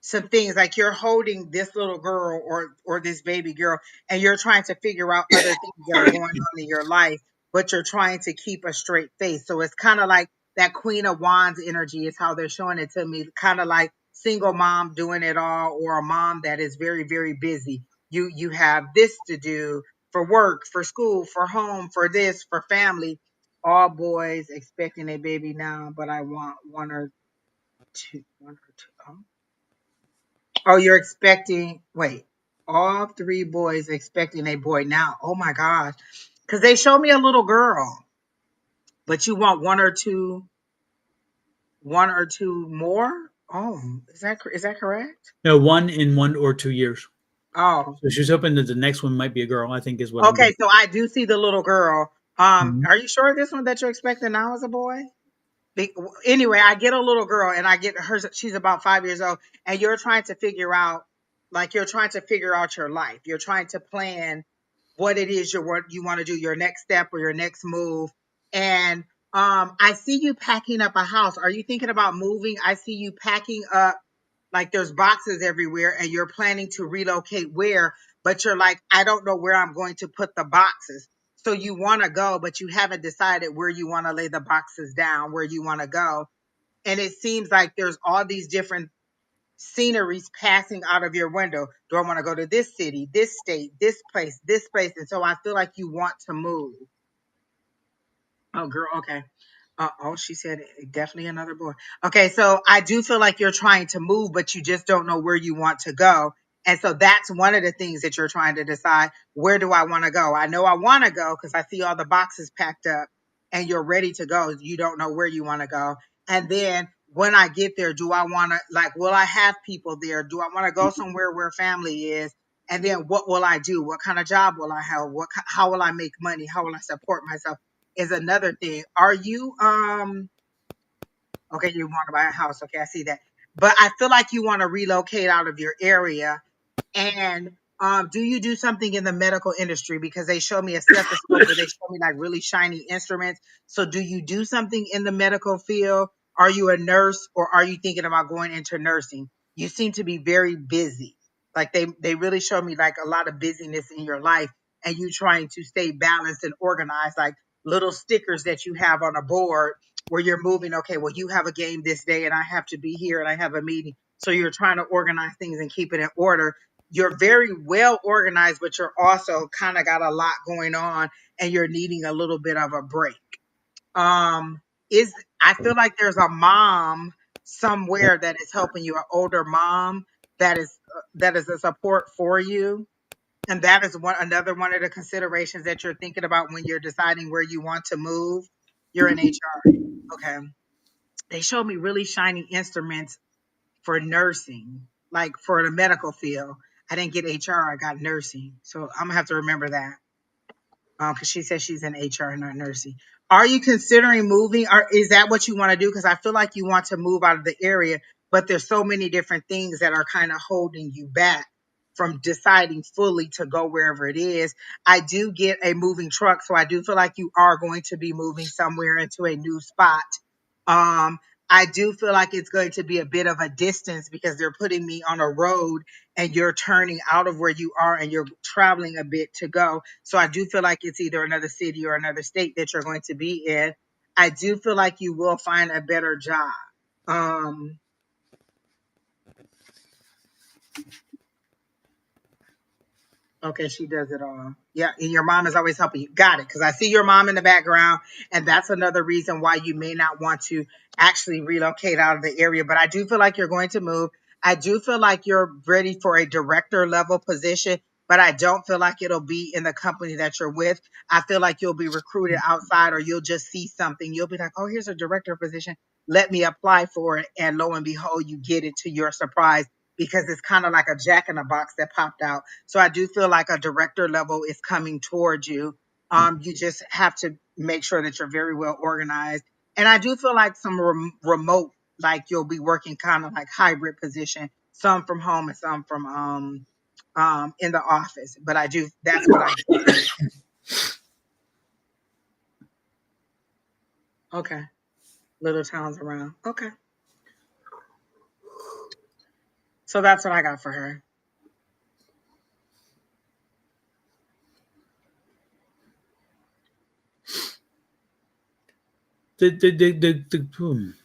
some things like you're holding this little girl or this baby girl and you're trying to figure out other things that are going on in your life, but you're trying to keep a straight face. So it's kind of like that Queen of Wands energy is how they're showing it to me, kind of like single mom doing it all or a mom that is very very busy. You have this to do for work, for school, for home, for this, for family. All boys expecting a baby now, but I want one or two. Oh, oh, you're expecting, wait, all 3 boys expecting a boy now. Oh my gosh. Because they showed me a little girl, but you want one or two more? Oh, is that correct? No, one in 1 or 2 years. Oh, So she's hoping that the next one might be a girl, I think is what I'm okay. getting. So I do see the little girl. Mhm. Are you sure this one that you're expecting now is a boy? Anyway, I get a little girl and I get her. She's about 5 years old, and you're trying to figure out, like you're trying to figure out your life. You're trying to plan what it is what you want to do, your next step or your next move. And I see you packing up a house. Are you thinking about moving? I see you packing up, like there's boxes everywhere and you're planning to relocate where, but you're like, I don't know where I'm going to put the boxes. So you want to go, but you haven't decided where you want to lay the boxes down, where you want to go. And it seems like there's all these different sceneries passing out of your window. Do I want to go to this city, this state, this place, this place? And so I feel like you want to move. Oh, girl. Okay. Oh, she said definitely another boy. Okay, so I do feel like you're trying to move, but you just don't know where you want to go. And so that's one of the things that you're trying to decide. Where do I want to go? I know I want to go because I see all the boxes packed up and you're ready to go. You don't know where you want to go. And then when I get there, do I want to, like, will I have people there? Do I want to go somewhere where family is? And then what will I do? What kind of job will I have? How will I make money? How will I support myself? Is another thing. Are you okay, you want to buy a house. Okay, I see that. But I feel like you want to relocate out of your area. And do you do something in the medical industry? Because they show me a stethoscope or they show me like really shiny instruments. So do you do something in the medical field? Are you a nurse or are you thinking about going into nursing? You seem to be very busy. Like they really show me like a lot of busyness in your life and you trying to stay balanced and organized, like little stickers that you have on a board where you're moving. Okay, well, you have a game this day and I have to be here and I have a meeting. So you're trying to organize things and keep it in order. You're very well organized, but you're also kind of got a lot going on and you're needing a little bit of a break. Um, is I feel like there's a mom somewhere that is helping you, an older mom that is a support for you. And that is another one of the considerations that you're thinking about when you're deciding where you want to move. You're in HR. Okay. They showed me really shiny instruments for nursing, like for the medical field. I didn't get HR, I got nursing. So I'm gonna have to remember that. Because she says she's in HR, not nursing. Are you considering moving? Or is that what you want to do? Because I feel like you want to move out of the area, but there's so many different things that are kind of holding you back from deciding fully to go wherever it is. I do get a moving truck, so I do feel like you are going to be moving somewhere into a new spot. Um, I do feel like it's going to be a bit of a distance because they're putting me on a road and you're turning out of where you are and you're traveling a bit to go. So I do feel like it's either another city or another state that you're going to be in. I do feel like you will find a better job. Um, Okay, she does it all. Yeah, and your mom is always helping you. Got it. Because I see your mom in the background, and that's another reason why you may not want to actually relocate out of the area. But I do feel like you're going to move. I do feel like you're ready for a director level position, but I don't feel like it'll be in the company that you're with. I feel like you'll be recruited outside, or you'll just see something. You'll be like, oh, here's a director position. Let me apply for it. And lo and behold, you get it to your surprise because it's kind of like a jack in a box that popped out. So I do feel like a director level is coming towards you. You just have to make sure that you're very well organized. And I do feel like some remote, like you'll be working kind of like hybrid position, some from home and some from in the office. But I do, that's what I get. Okay. Little towns around. Okay. So that's what I got for her.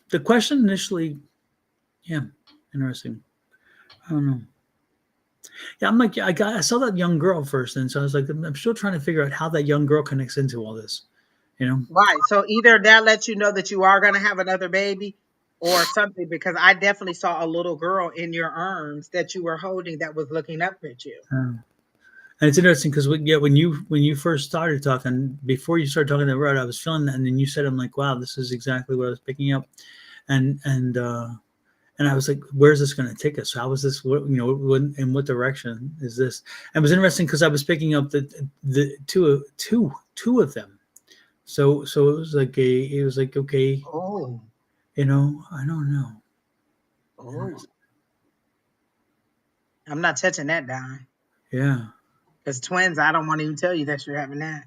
The question initially, yeah, interesting. I don't know. Yeah, I'm like, I saw that young girl first, and so I was like, I'm still trying to figure out how that young girl connects into all this. You know? Right. So either that lets you know that you are going to have another baby or something, because I definitely saw a little girl in your arms that you were holding that was looking up at you. And it's interesting because yeah, when you first started talking, before you started talking the road, I was feeling that, and then you said, I'm like, wow, this is exactly what I was picking up, and and uh, and I was like, where's this going to take us? How is this? What, in what direction is this? And it was interesting because I was picking up the two of them. So it was like okay, Oh, I don't know. oh. I'm not touching that down. Yeah, Because twins, I don't want to even tell you that you're having that.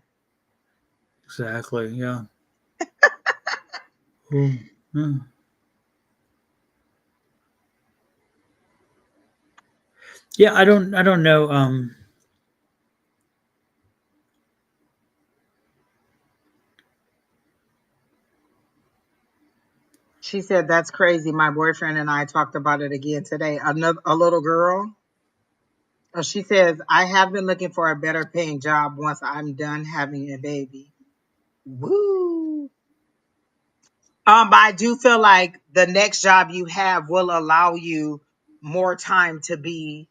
exactly. Yeah. Oh, yeah. Yeah, I don't know. She said, "That's crazy. My boyfriend and I talked about it again today." A little girl. She says, "I have been looking for a better paying job once I'm done having a baby." Woo. But I do feel like the next job you have will allow you more time to be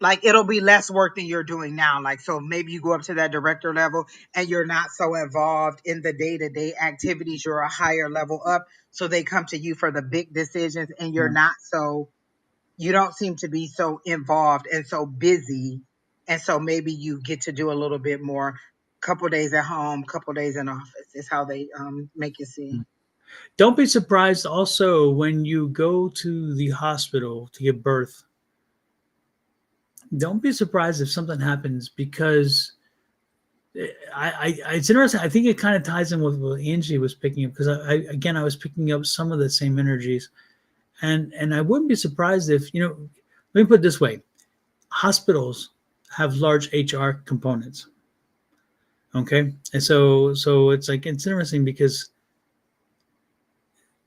like it'll be less work than you're doing now. Like, so maybe you go up to that director level and you're not so involved in the day-to-day activities. You're a higher level up. So they come to you for the big decisions and you're Yeah. not so, you don't seem to be so involved and so busy. And so maybe you get to do a little bit more, couple days at home, couple days in office is how they make you see. Don't be surprised also when you go to the hospital to give birth. Don't be surprised if something happens because it's interesting. I think it kind of ties in with what Angie was picking up because again I was picking up some of the same energies, and I wouldn't be surprised if let me put it this way: hospitals have large HR components. Okay, and so it's like it's interesting because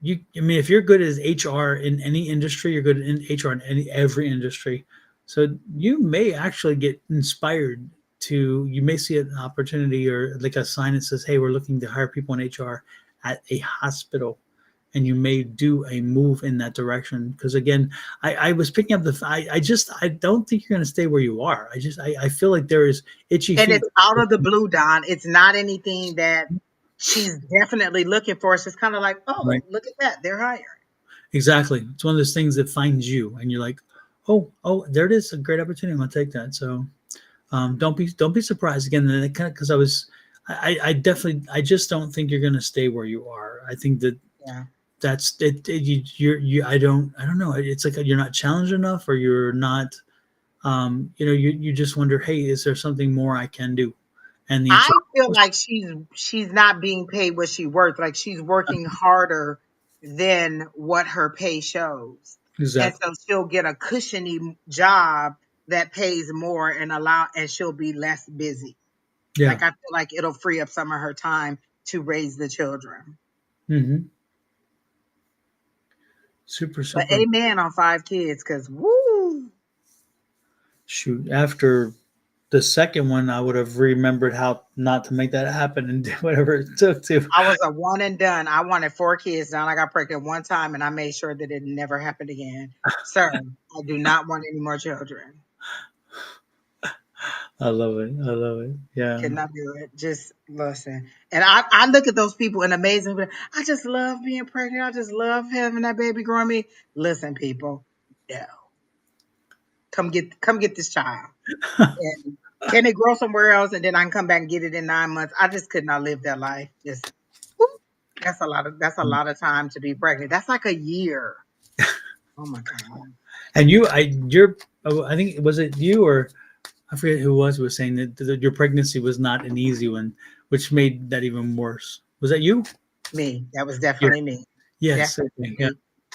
I mean if you're good as HR in any industry, you're good in HR in every industry. So you may actually get inspired to you may see an opportunity or like a sign that says, "Hey, we're looking to hire people in HR at a hospital." And you may do a move in that direction because again, I was picking up I don't think you're going to stay where you are. I feel like there is itchy And feet. it's out of the blue, Don. It's not anything that she's definitely looking for. It's just kind of like, Right. oh, look at that. They're hiring. Exactly. It's one of those things that finds you, and you're like, oh, there it is, a great opportunity. I'm gonna take that. So don't be surprised again. And it kind of because I definitely, I just don't think you're gonna stay where you are. I think that Yeah. that's it. I don't know. It's like you're not challenged enough, or you're not. You just wonder, hey, is there something more I can do? And the answer, I feel like she's not being paid what she worth. Like she's working harder than what her pay shows. And exactly. so she'll get a cushiony job that pays more and she'll be less busy. Yeah. Like I feel like it'll free up some of her time to raise the children. Hmm. Super, But super. amen on 5 kids, because woo. Shoot. After the second one, I would have remembered how not to make that happen and do whatever it took to. I was a one and done. I wanted 4 kids done. I got pregnant one time and I made sure that it never happened again. Sir, I do not want any more children. I love it. I love it. Yeah. Could not do it. Just listen. And I look at those people and amazing. I just love being pregnant. I just love having that baby growing me. Listen, people, no. Come get this child. And can it grow somewhere else and then I can come back and get it in 9 months? I just could not live that life. Just whoop. That's a lot of time to be pregnant. That's like a year. Oh my God. And I think, was it you or I forget who was saying that your pregnancy was not an easy one, which made that even worse. Was that you? Me. That was Yeah. definitely me. Yes. Okay. Yeah.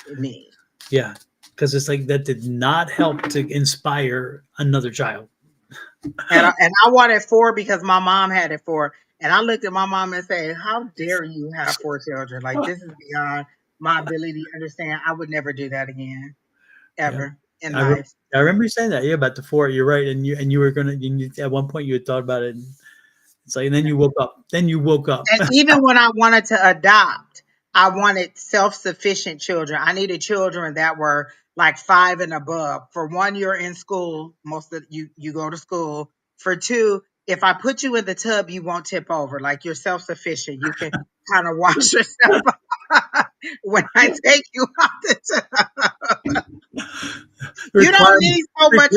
Definitely me. Yeah. Because it's like that did not help to inspire another child. And I wanted 4 because my mom had it 4. And I looked at my mom and said, "How dare you have 4 children? Like this is beyond my ability to understand. I would never do that again, Yeah. ever in I, re- life." I remember you saying that. Yeah, about the four. You're right. And you were gonna. At one point you had thought about it. And it's like, and then you woke up. Then you woke up. And even when I wanted to adopt, I wanted self-sufficient children. I needed children that were like 5 and above. For one, you're in school. Most of you go to school. For two, if I put you in the tub, you won't tip over. Like you're self-sufficient. You can kind of wash yourself when I take you out the tub. You don't Requirement. need so much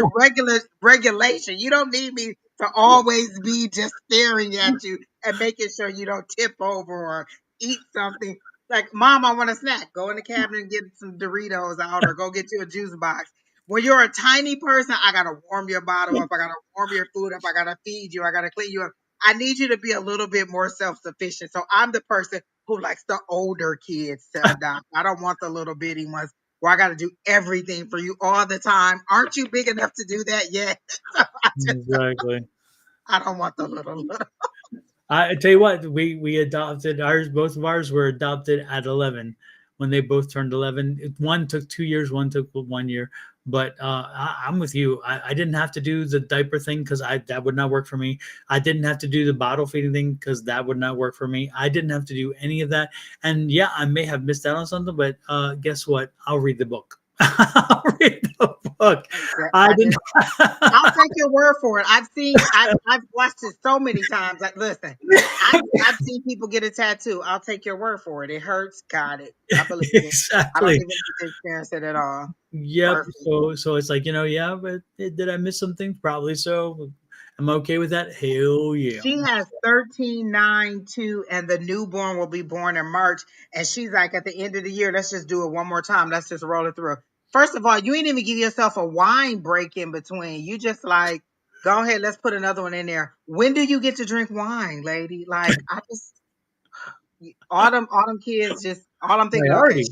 regulation. You don't need me to always be just staring at you and making sure you don't tip over or eat something. Like, Mom, I want a snack. Go in the cabinet and get some Doritos out or go get you a juice box. When you're a tiny person, I gotta warm your bottle up. I gotta warm your food up. I gotta feed you. I gotta clean you up. I need you to be a little bit more self-sufficient. So I'm the person who likes the older kids to adopt. I don't want the little bitty ones where I got to do everything for you all the time. Aren't you big enough to do that yet? So Exactly. I don't want the little. I tell you what, we adopted ours. Both of ours were adopted at 11 when they both turned 11. One took 2 years, one took 1 year. But I'm with you. I didn't have to do the diaper thing because I that would not work for me. I didn't have to do the bottle feeding thing because that would not work for me. I didn't have to do any of that. And yeah, I may have missed out on something, but guess what? I'll read the book. I'll read the book. I I didn't. just I'll take your word for it. I've watched it so many times. Like, listen, I've seen people get a tattoo. I'll take your word for it. It hurts. Got it. I believe it. I don't Exactly. even need to experience it at all. Yep. Perfect. So it's like, yeah, but did I miss something? Probably so. Am I okay with that? Hell yeah. She has 13, 9, 2, and the newborn will be born in March. And she's like, at the end of the year, let's just do it one more time. Let's just roll it through. First of all, you ain't even give yourself a wine break in between. You just like, go ahead, let's put another one in there. When do you get to drink wine, lady? Like, I just, all them kids just, all I'm thinking, okay, Priority.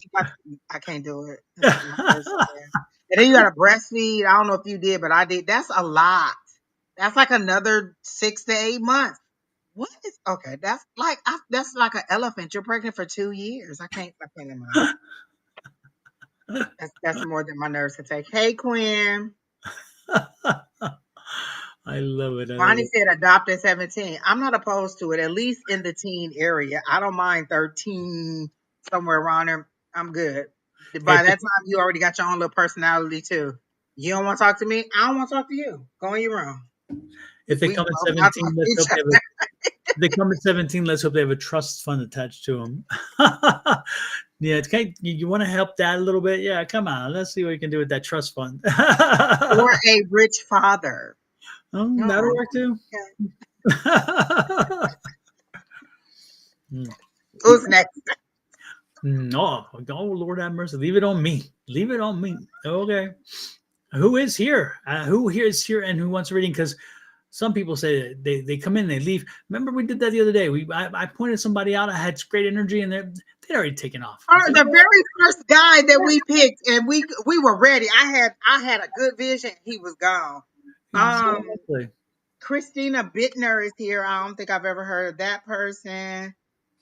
I can't do it. That's my first year. And then you got to breastfeed. I don't know if you did, but I did. That's a lot. That's like another 6 to 8 months. What is okay? That's like an elephant. You're pregnant for 2 years. I can't imagine. That's more than my nerves can take. Hey, Quinn. I love it. I love Bonnie it. said adopt at 17. I'm not opposed to it, at least in the teen area. I don't mind 13, somewhere around there. I'm good. Hey, By that time, you already got your own little personality too. You don't want to talk to me? I don't want to talk to you. Go in your room. if they We come at both not 17, talk to let's each hope they have other. a if they come at 17, let's hope they have a trust fund attached to them. Yeah, it's kind you want to help dad a little bit? Yeah, come on. Let's see what you can do with that trust fund. Or a rich father. That'll No. work too. Okay. Mm. Who's next? No, oh Lord have mercy. Leave it on me. Leave it on me. Okay. Who is here? Who here is here and who wants reading? Because some people say that they come in, they leave. Remember we did that the other day. I pointed somebody out. I had great energy, and they'd already taken off. It's like, The very first guy that we picked, and we were ready. I had a good vision. He was gone. Um, exactly. Christina Bittner is here. I don't think I've ever heard of that person.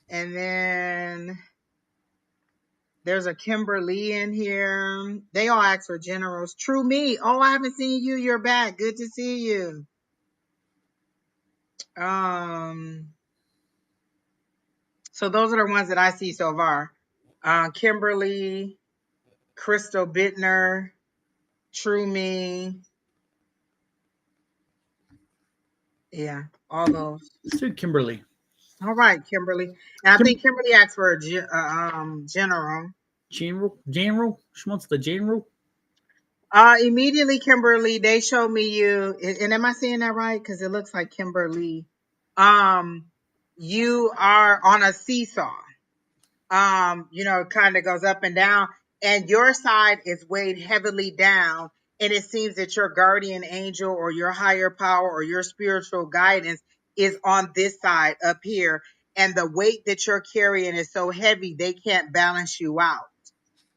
And then there's a Kimberly in here. They all ask for generals. True me. Oh, I haven't seen you. You're back. Good to see you. So those are the ones that I see so far. Kimberly, Crystal Bittner, True Me. Yeah, all those. Let's do Kimberly. All right, Kimberly. And I Kim- think Kimberly asked for a general. General. She wants the general. Immediately, Kimberly, they show me you. And am I saying that right? Because it looks like Kimberly. Um, you are on a seesaw. It kind of goes up and down, and your side is weighed heavily down. And it seems that your guardian angel or your higher power or your spiritual guidance is on this side up here. And the weight that you're carrying is so heavy, they can't balance you out,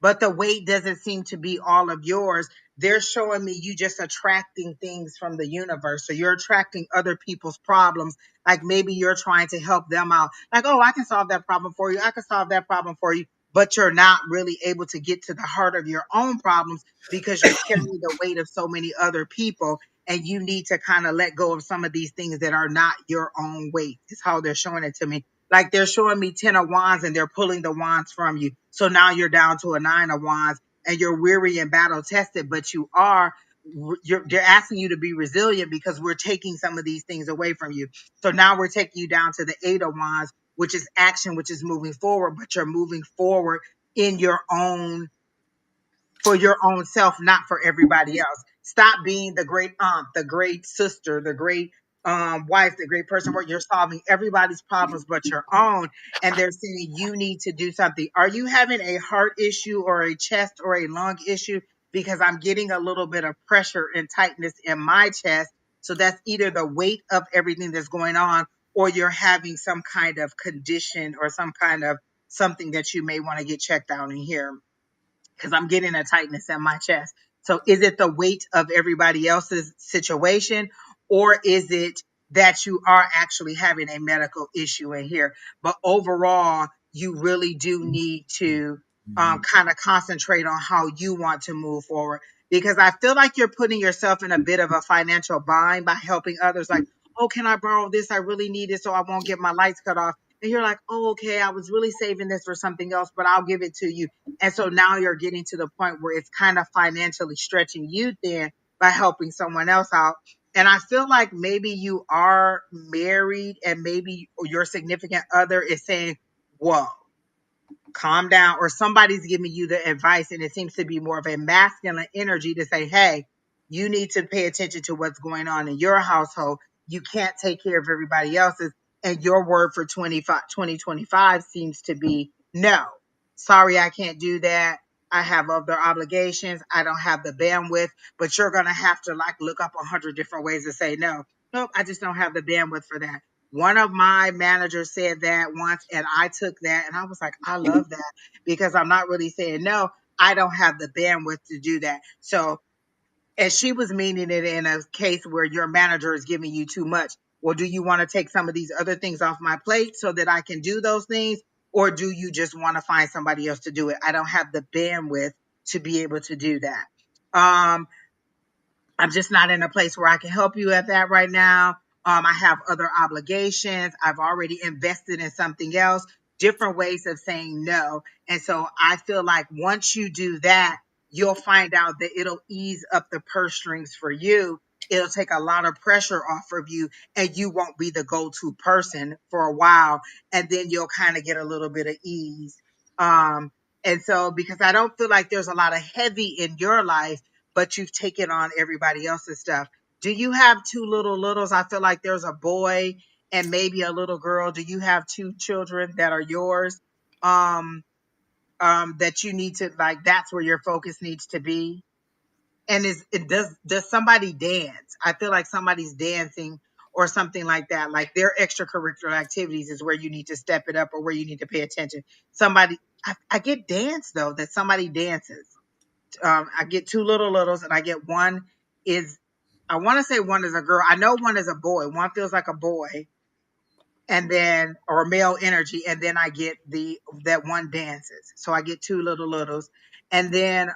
but the weight doesn't seem to be all of yours. They're showing me you just attracting things from the universe. So you're attracting other people's problems. Like maybe you're trying to help them out. Like, oh, I can solve that problem for you. I can solve that problem for you. But you're not really able to get to the heart of your own problems because you're carrying the weight of so many other people. And you need to kind of let go of some of these things that are not your own weight, is how they're showing it to me. Like they're showing me 10 of wands and they're pulling the wands from you. So now you're down to a 9 of wands and you're weary and battle tested, but they're asking you to be resilient because we're taking some of these things away from you. So now we're taking you down to the 8 of wands, which is action, which is moving forward, but you're moving forward in your own, for your own self, not for everybody else. Stop being the great aunt, the great sister, the great wife, the great person where you're solving everybody's problems but your own. And they're saying you need to do something. Are you having a heart issue or a chest or a lung issue? Because I'm getting a little bit of pressure and tightness in my chest. So that's either the weight of everything that's going on, or you're having some kind of condition or some kind of something that you may want to get checked out in here, because I'm getting a tightness in my chest. So is it the weight of everybody else's situation, or is it that you are actually having a medical issue in here? But overall, you really do need to kind of concentrate on how you want to move forward, because I feel like you're putting yourself in a bit of a financial bind by helping others. Like, oh, can I borrow this? I really need it so I won't get my lights cut off. And you're like, oh, okay, I was really saving this for something else, but I'll give it to you. And so now you're getting to the point where it's kind of financially stretching you thin by helping someone else out. And I feel like maybe you are married and maybe your significant other is saying, whoa, calm down, or somebody's giving you the advice, and it seems to be more of a masculine energy to say, hey, you need to pay attention to what's going on in your household. You can't take care of everybody else's. And your word for 2025 seems to be no. Sorry, I can't do that. I have other obligations. I don't have the bandwidth, but you're going to have to like look up 100 different ways to say no. Nope, I just don't have the bandwidth for that. One of my managers said that once, and I took that, and I was like, I love that, because I'm not really saying no. I don't have the bandwidth to do that. So, and she was meaning it in a case where your manager is giving you too much. Well, do you want to take some of these other things off my plate so that I can do those things? Or do you just want to find somebody else to do it? I don't have the bandwidth to be able to do that. I'm just not in a place where I can help you at that right now. I have other obligations. I've already invested in something else, different ways of saying no. And so I feel like once you do that, you'll find out that it'll ease up the purse strings for you. It'll take a lot of pressure off of you, and you won't be the go-to person for a while. And then you'll kind of get a little bit of ease. Um, and so, because I don't feel like there's a lot of heavy in your life, but you've taken on everybody else's stuff. Do you have two little littles? I feel like there's a boy and maybe a little girl. Do you have two children that are yours? That you need to like, that's where your focus needs to be. And does somebody dance? I feel like somebody's dancing or something like that. Like their extracurricular activities is where you need to step it up or where you need to pay attention. Somebody, I get dance though, that somebody dances. I get two little littles, and I get one is, I want to say one is a girl. I know one is a boy. One feels like a boy, and then or male energy, and then I get the that one dances. So I get two little littles, and then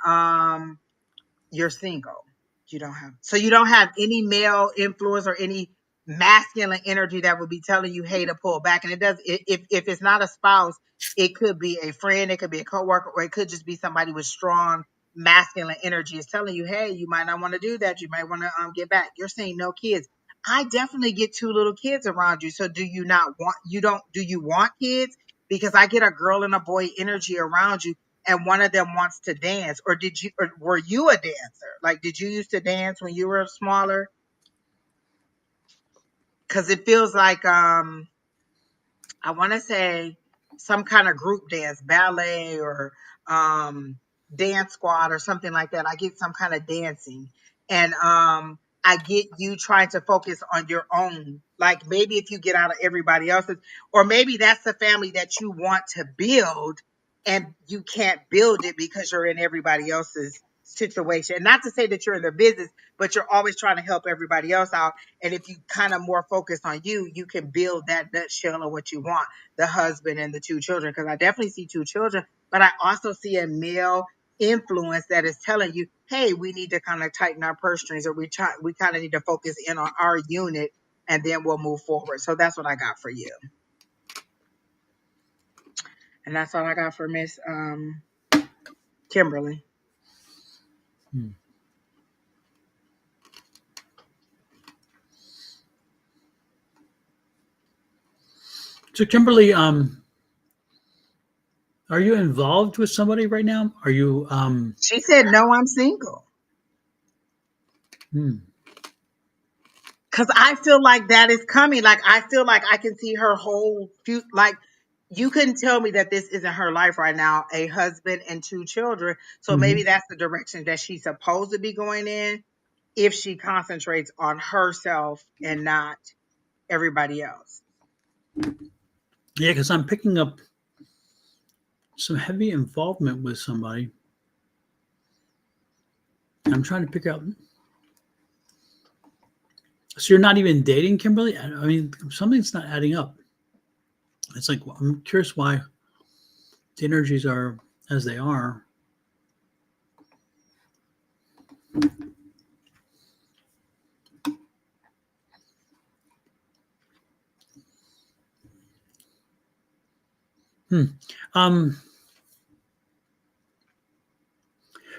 you're single. You don't have, so you don't have any male influence or any masculine energy that would be telling you, hey, to pull back. And it does, if it's not a spouse, it could be a friend, it could be a coworker, or it could just be somebody with strong masculine energy is telling you, hey, you might not want to do that. You might want to get back. You're saying no kids. I definitely get two little kids around you. So do you not want, you don't, do you want kids? Because I get a girl and a boy energy around you, and one of them wants to dance. Or did you, or were you a dancer? Like, did you used to dance when you were smaller? Because it feels like I want to say some kind of group dance, ballet or um, dance squad or something like that. I get some kind of dancing, and I get you trying to focus on your own. Like maybe if you get out of everybody else's, or maybe that's the family that you want to build, and you can't build it because you're in everybody else's situation. And not to say that you're in their business, but you're always trying to help everybody else out. And if you kind of more focus on you, you can build that nutshell of what you want, the husband and the two children. Because I definitely see two children, but I also see a male influence that is telling you, hey, we need to kind of tighten our purse strings, or we kind of need to focus in on our unit, and then we'll move forward. So that's what I got for you. And that's all I got for Miss Kimberly. Hmm. So Kimberly, are you involved with somebody right now? Are you She said, no, I'm single. hmm. Cause I feel like that is coming. Like I feel like I can see her whole future. Like you couldn't tell me that this isn't her life right now. A husband and two children. So maybe Mhm. that's the direction that she's supposed to be going in if she concentrates on herself and not everybody else. Yeah, because I'm picking up some heavy involvement with somebody. I'm trying to pick out. So you're not even dating, Kimberly? I mean, something's not adding up. It's like I'm curious why the energies are as they are. Hmm. Um.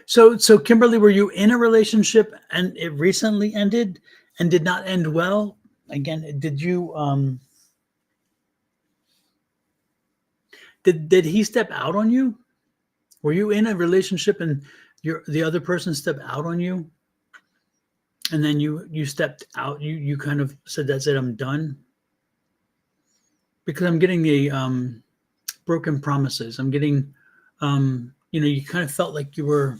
So Kimberly, were you in a relationship and it recently ended and did not end well? Again, did you did he step out on you? Were you in a relationship and the other person stepped out on you, and then you stepped out? You kind of said, "That's it, I'm done." Because I'm getting the broken promises. I'm getting, you kind of felt like you were.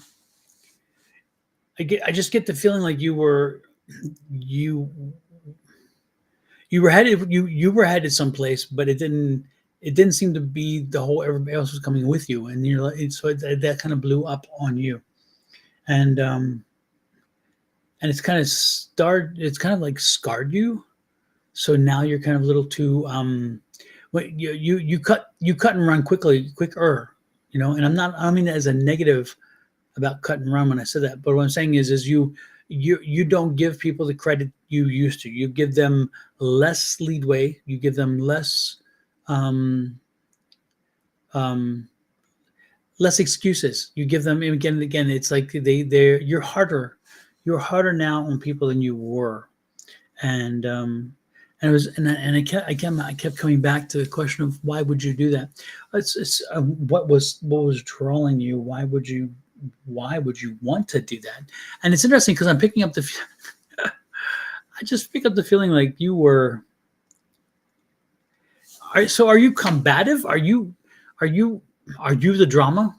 I just get the feeling like you you were headed you were headed someplace, but it didn't seem to be the whole. Everybody else was coming with you, and you're like, so that kind of blew up on you, and it's kind of like scarred you. So now you're kind of a little too you cut and run quicker, and I don't mean that as a negative about cut and run when I said that, but what I'm saying is you don't give people the credit you used to. You give them less leadway. You give them um, um, less excuses. You give them again and again. It's like you're harder. You're harder now on people than you were, and it was and I kept coming back to the question of why would you do that? It's what was drawing you? Why would you want to do that? And it's interesting because I'm picking up I just pick up the feeling like you were. So are you combative? Are you the drama?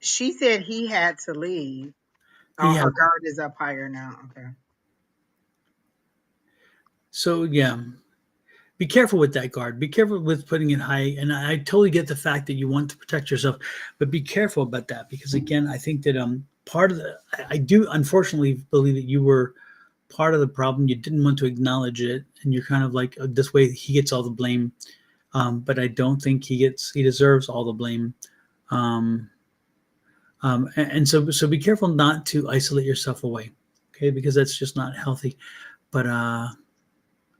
She said he had to leave. Oh, Yeah. her guard is up higher now. Okay. So yeah, be careful with that guard. Be careful with putting it high. And I totally get the fact that you want to protect yourself, but be careful about that because again, I think that part of I do unfortunately believe that you were part of the problem. You didn't want to acknowledge it, and you're kind of like this way he gets all the blame. But I don't think he deserves all the blame. Um, and so be careful not to isolate yourself away, okay? Because that's just not healthy. But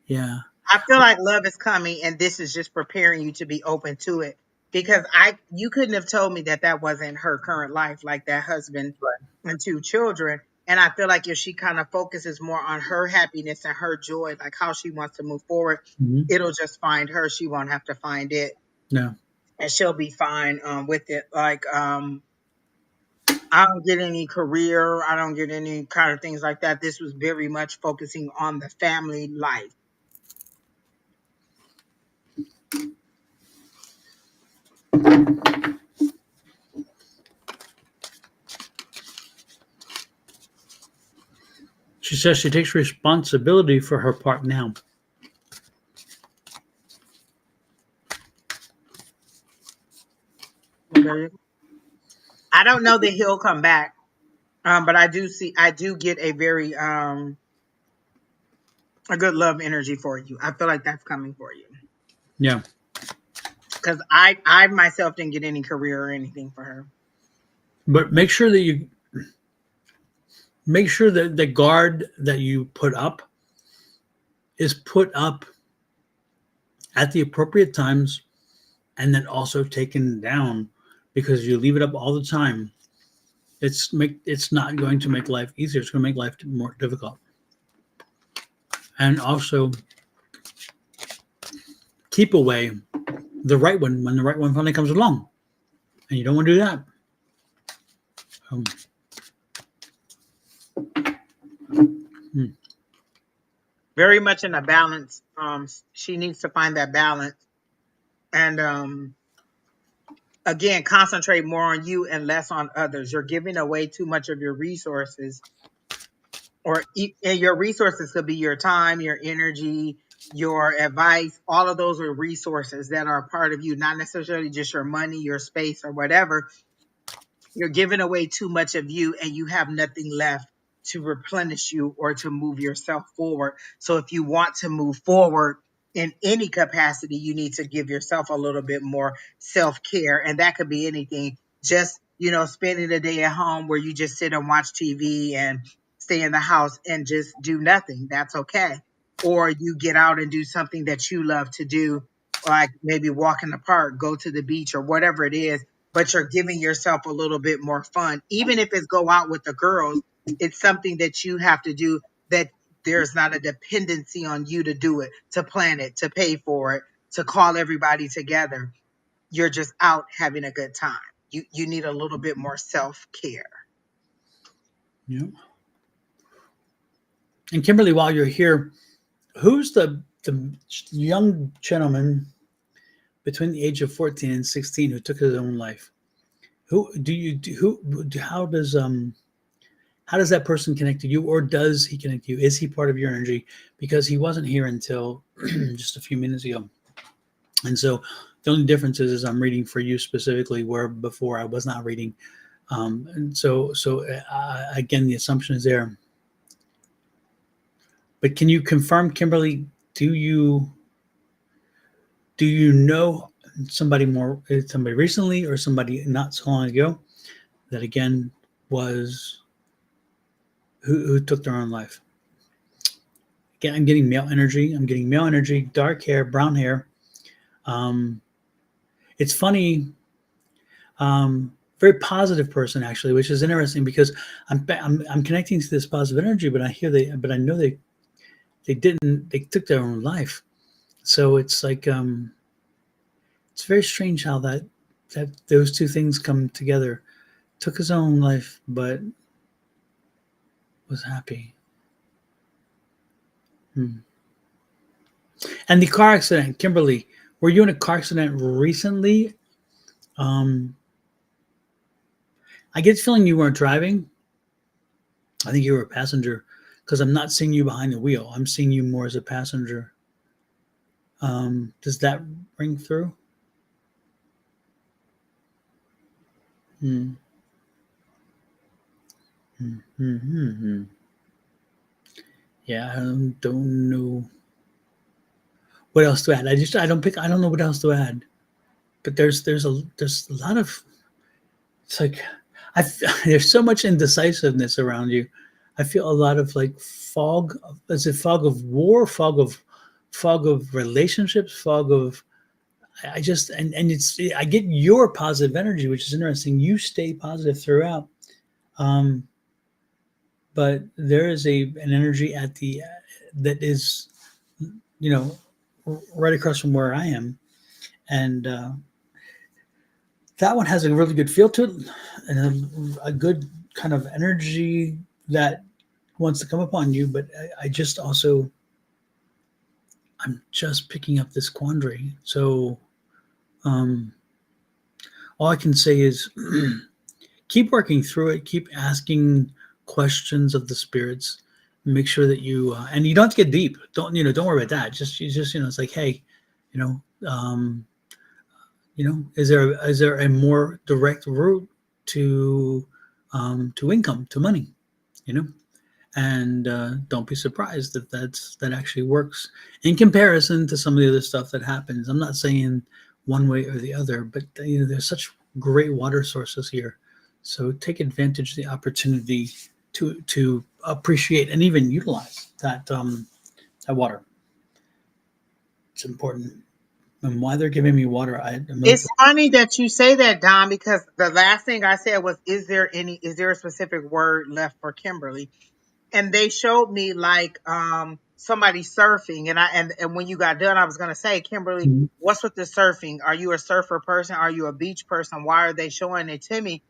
yeah. I feel like love is coming, and this is just preparing you to be open to it. Because you couldn't have told me that that wasn't her current life, like that husband Right. and two children. And I feel like if she kind of focuses more on her happiness and her joy, like how she wants to move forward, Mhm. it'll just find her. She won't have to find it, No. and she'll be fine with it. Like I don't get any career, I don't get any kind of things like that. This was very much focusing on the family life. She says she takes responsibility for her part now. Well, there you go. I don't know that he'll come back. But I do get a very a good love energy for you. I feel like that's coming for you Yeah. because I myself didn't get any career or anything for her. But make sure that the guard that you put up is put up at the appropriate times and then also taken down because you leave it up all the time. It's not going to make life easier. It's going to make life more difficult. And also keep away the right one when the right one finally comes along, and you don't want to do that. Um, hmm. Very much in a balance. She needs to find that balance and again concentrate more on you and less on others. You're giving away too much of your resources and your resources could be your time, your energy, your advice. All of those are resources that are a part of you, not necessarily just your money, your space, or whatever. You're giving away too much of you and you have nothing left to replenish you or to move yourself forward. So if you want to move forward in any capacity, you need to give yourself a little bit more self-care. And that could be anything. Just, spending a day at home where you just sit and watch TV and stay in the house and just do nothing. That's okay. Or you get out and do something that you love to do, like maybe walk in the park, go to the beach, or whatever it is, but you're giving yourself a little bit more fun. Even if it's go out with the girls, it's something that you have to do, that there's not a dependency on you to do it, to plan it, to pay for it, to call everybody together. You're just out having a good time. You need a little bit more self-care. Yeah. And Kimberly, while you're here, who's the young gentleman between the age of 14 and 16 who took his own life? Who do you do? How does that person connect to you, or does he connect to you? Is he part of your energy? Because he wasn't here until just a few minutes ago, and so the only difference is I'm reading for you specifically, where before I was not reading. And so again, the assumption is there. But can you confirm, Kimberly? Do you know somebody recently or somebody not so long ago that again was who took their own life? Again, I'm getting male energy. Dark hair, brown hair. Um, it's funny. Very positive person actually, which is interesting because I'm connecting to this positive energy, but I know they didn't. They took their own life. So it's like it's very strange how that those two things come together. Took his own life, but was happy. Hmm. And the car accident, Kimberly, were you in a car accident recently? Um, I get the feeling you weren't driving. I think you were a passenger because I'm not seeing you behind the wheel. I'm seeing you more as a passenger. Does that ring through? Hmm. Hmm. Hmm. Hmm. Hmm. Yeah, I don't know what else to add. I don't know what else to add. But there's a lot of it's like I there's so much indecisiveness around you. I feel a lot of like fog. Is it fog of war? Fog of relationships? Fog of I just and it's I get your positive energy, which is interesting. You stay positive throughout, um, but there is an energy at the that is you know right across from where I am, and that one has a really good feel to it, and a good kind of energy that wants to come upon you. But I just also I'm just picking up this quandary. So um, all I can say is keep working through it. Keep asking questions of the spirits. Make sure that you and you don't have to get deep. Don't worry about that. Just it's like hey, you know, is there a more direct route to income to money? You know, and don't be surprised if that actually works in comparison to some of the other stuff that happens. I'm not saying one way or the other, but there's such great water sources here, so take advantage of the opportunity to appreciate and even utilize that water. It's important. And why they're giving me water, I'm really It's funny that you say that, Don, because the last thing I said was, is there a specific word left for Kimberly? And they showed me like somebody surfing, and when you got done, I was gonna say, Kimberly, Mhm. what's with the surfing? Are you a surfer person? Are you a beach person? Why are they showing it to me?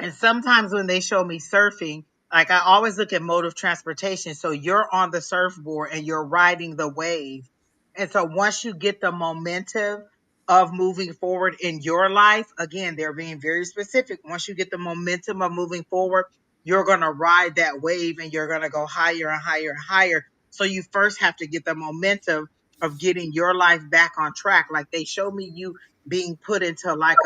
And sometimes when they show me surfing, like I always look at mode of transportation. So you're on the surfboard and you're riding the wave. And so once you get the momentum of moving forward in your life, again, they're being very specific. Once you get the momentum of moving forward, you're going to ride that wave and you're going to go higher and higher and higher. So you first have to get the momentum of getting your life back on track. Like they show me you being put into like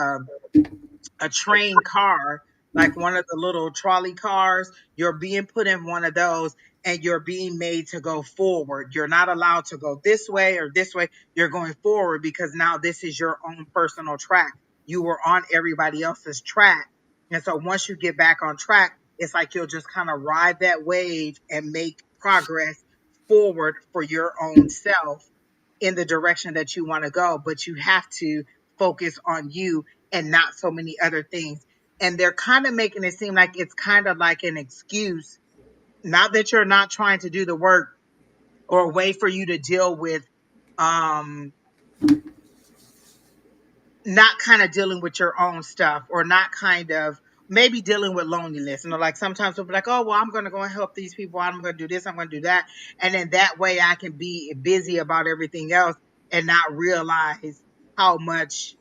a train car, like one of the little trolley cars. You're being put in one of those and you're being made to go forward. You're not allowed to go this way or this way. You're going forward because now this is your own personal track. You were on everybody else's track. And so once you get back on track, it's like you'll just kind of ride that wave and make progress forward for your own self in the direction that you want to go. But you have to focus on you and not so many other things. And they're kind of making it seem like it's kind of like an excuse, not that you're not trying to do the work or a way for you to deal with um not kind of dealing with your own stuff or not kind of maybe dealing with loneliness. You know, like sometimes we'll be like, oh, well, I'm going to go and help these people. I'm going to do this. I'm going to do that. And then that way I can be busy about everything else and not realize how much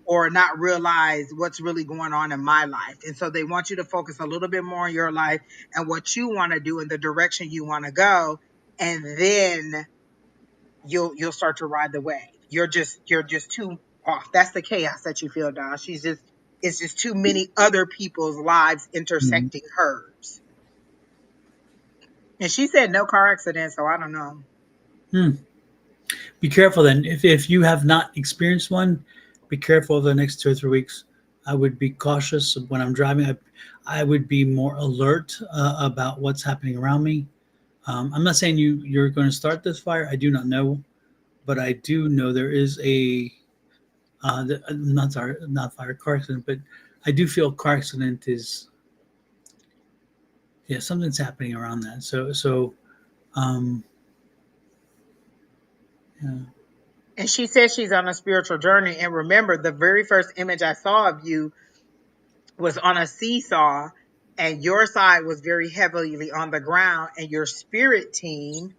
or not realize what's really going on in my life. And so they want you to focus a little bit more on your life and what you want to do in the direction you want to go. And then you'll start to ride the wave. You're just too off. That's the chaos that you feel, Don. It's just too many other people's lives Mhm. intersecting hers. And she said no car accident, so I don't know. Hmm. Be careful then. If you have not experienced one, be careful over the next 2 or 3 weeks. I would be cautious when I'm driving. I would be more alert about what's happening around me. I'm not saying you're going to start this fire. I do not know, but I do know there is a not fire car accident, but I do feel car accident is yeah something's happening around that. So um, yeah. And she says she's on a spiritual journey. And remember, the very first image I saw of you was on a seesaw, and your side was very heavily on the ground, and your spirit team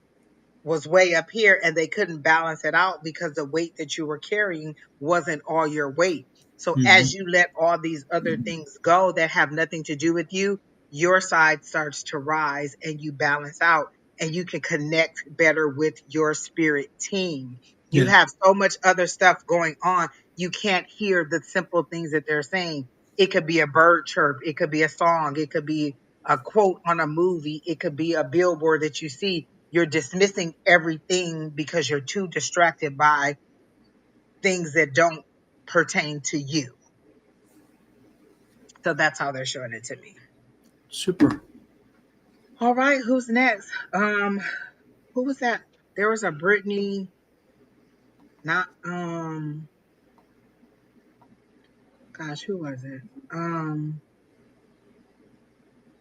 was way up here and they couldn't balance it out because the weight that you were carrying wasn't all your weight. So Mhm. as you let all these other things go that have nothing to do with you, your side starts to rise and you balance out and you can connect better with your spirit team. You Yeah, have so much other stuff going on. You can't hear the simple things that they're saying. It could be a bird chirp. It could be a song. It could be a quote on a movie. It could be a billboard that you see. You're dismissing everything because you're too distracted by things that don't pertain to you. So that's how they're showing it to me. super. All right, who's next? Who was that? There was a Brittany, not gosh, who was it?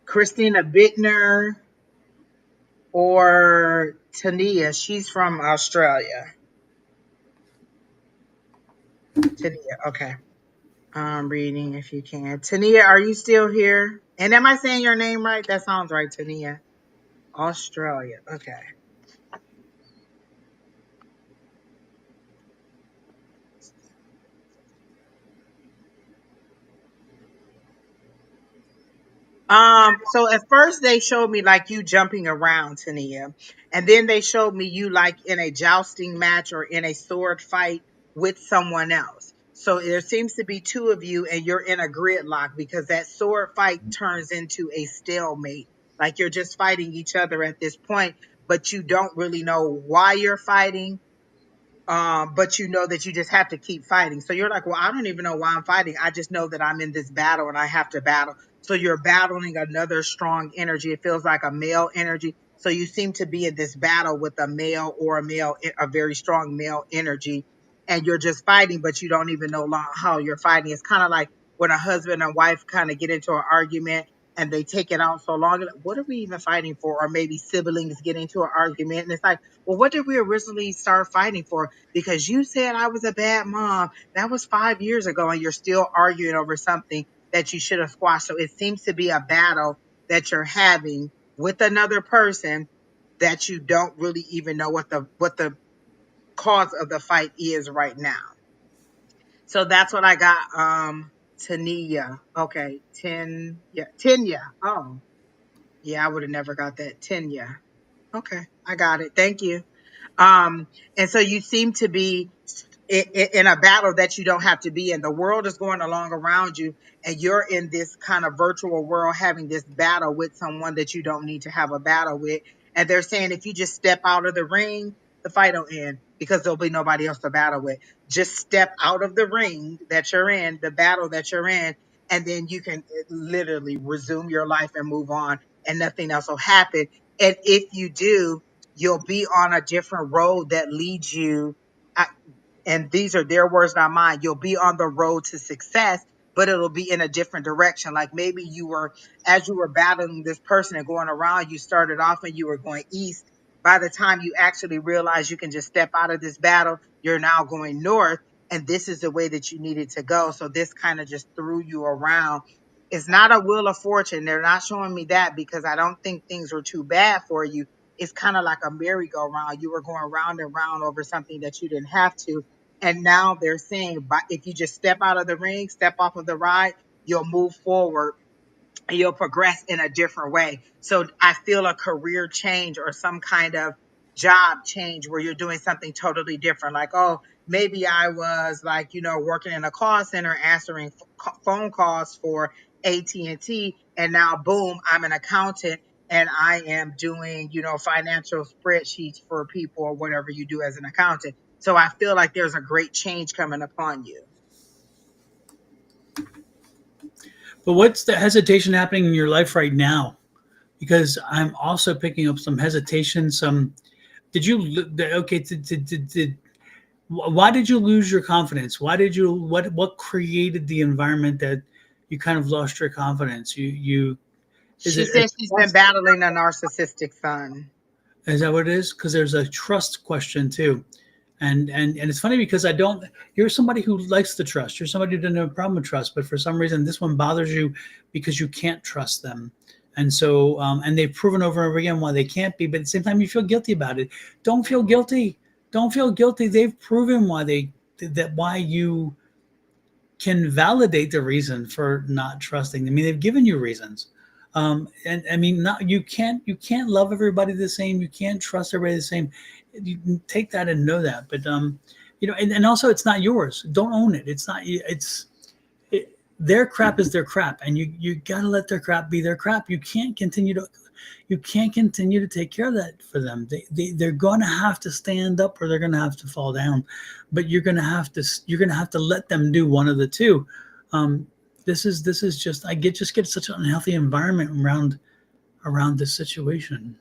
Christina Bittner or Tania. She's from Australia. Tania, okay. Reading if you can. Tania, are you still here? And am I saying your name right? That sounds right, Tania. Australia. Okay. So at first they showed me like you jumping around, Tania. And then they showed me you like in a jousting match or in a sword fight with someone else. So there seems to be two of you and you're in a gridlock because that sword fight turns into a stalemate. Like you're just fighting each other at this point, but you don't really know why you're fighting, but you know that you just have to keep fighting. So you're like, well, I don't even know why I'm fighting. I just know that I'm in this battle and I have to battle. So you're battling another strong energy. It feels like a male energy. So you seem to be in this battle with a male or a very strong male energy, and you're just fighting, but you don't even know how you're fighting. It's kind of like when a husband and wife kind of get into an argument and they take it out so long. What are we even fighting for? Or maybe siblings get into an argument and it's like, well, what did we originally start fighting for? Because you said I was a bad mom. That was 5 years ago, and you're still arguing over something that you should have squashed. So it seems to be a battle that you're having with another person that you don't really even know what the cause of the fight is right now. So that's what I got. Tania. Okay. Tanya. Oh, yeah, I would have never got that. Tanya. Okay. I got it. Thank you. And so you seem to be in a battle that you don't have to be in. The world is going along around you, and you're in this kind of virtual world having this battle with someone that you don't need to have a battle with. And they're saying if you just step out of the ring, the fight will end because there'll be nobody else to battle with. Just step out of the ring that you're in, the battle that you're in, and then you can literally resume your life and move on, and nothing else will happen. And if you do, you'll be on a different road that leads you. And these are their words, not mine. You'll be on the road to success, but it'll be in a different direction. Like maybe as you were battling this person and going around, you started off and you were going east. By the time you actually realize you can just step out of this battle, you're now going north. And this is the way that you needed to go. So this kind of just threw you around. It's not a wheel of fortune. They're not showing me that because I don't think things were too bad for you. It's kind of like a merry-go-round. You were going round and round over something that you didn't have to. And now they're saying, but if you just step out of the ring, step off of the ride, you'll move forward and you'll progress in a different way. So I feel a career change or some kind of job change where you're doing something totally different. Like, oh, maybe I was like, working in a call center answering phone calls for AT&T, and now boom, I'm an accountant and I am doing, financial spreadsheets for people or whatever you do as an accountant. So I feel like there's a great change coming upon you. But what's the hesitation happening in your life right now? Because I'm also picking up some hesitation. Did you okay? Why did you lose your confidence? What created the environment that you kind of lost your confidence? Is She it a says she's been trust? battling a narcissistic son. Is that what it is? Because there's a trust question too. And it's funny because I don't. You're somebody who likes to trust. You're somebody who doesn't have a problem with trust, but for some reason this one bothers you because you can't trust them. And so, and they've proven over and over again why they can't be. But at the same time, you feel guilty about it. Don't feel guilty. Don't feel guilty. They've proven why you can validate the reason for not trusting. I mean, they've given you reasons. And I mean, not you can't love everybody the same. You can't trust everybody the same. You can take that and know that. But and also it's not yours. Don't own it. It's not. Their crap is their crap, and you gotta let their crap be their crap. You can't continue to take care of that for them. They're going to have to stand up or they're going to have to fall down, but you're going to have to let them do one of the two. um, this is just just get such an unhealthy environment around this situation.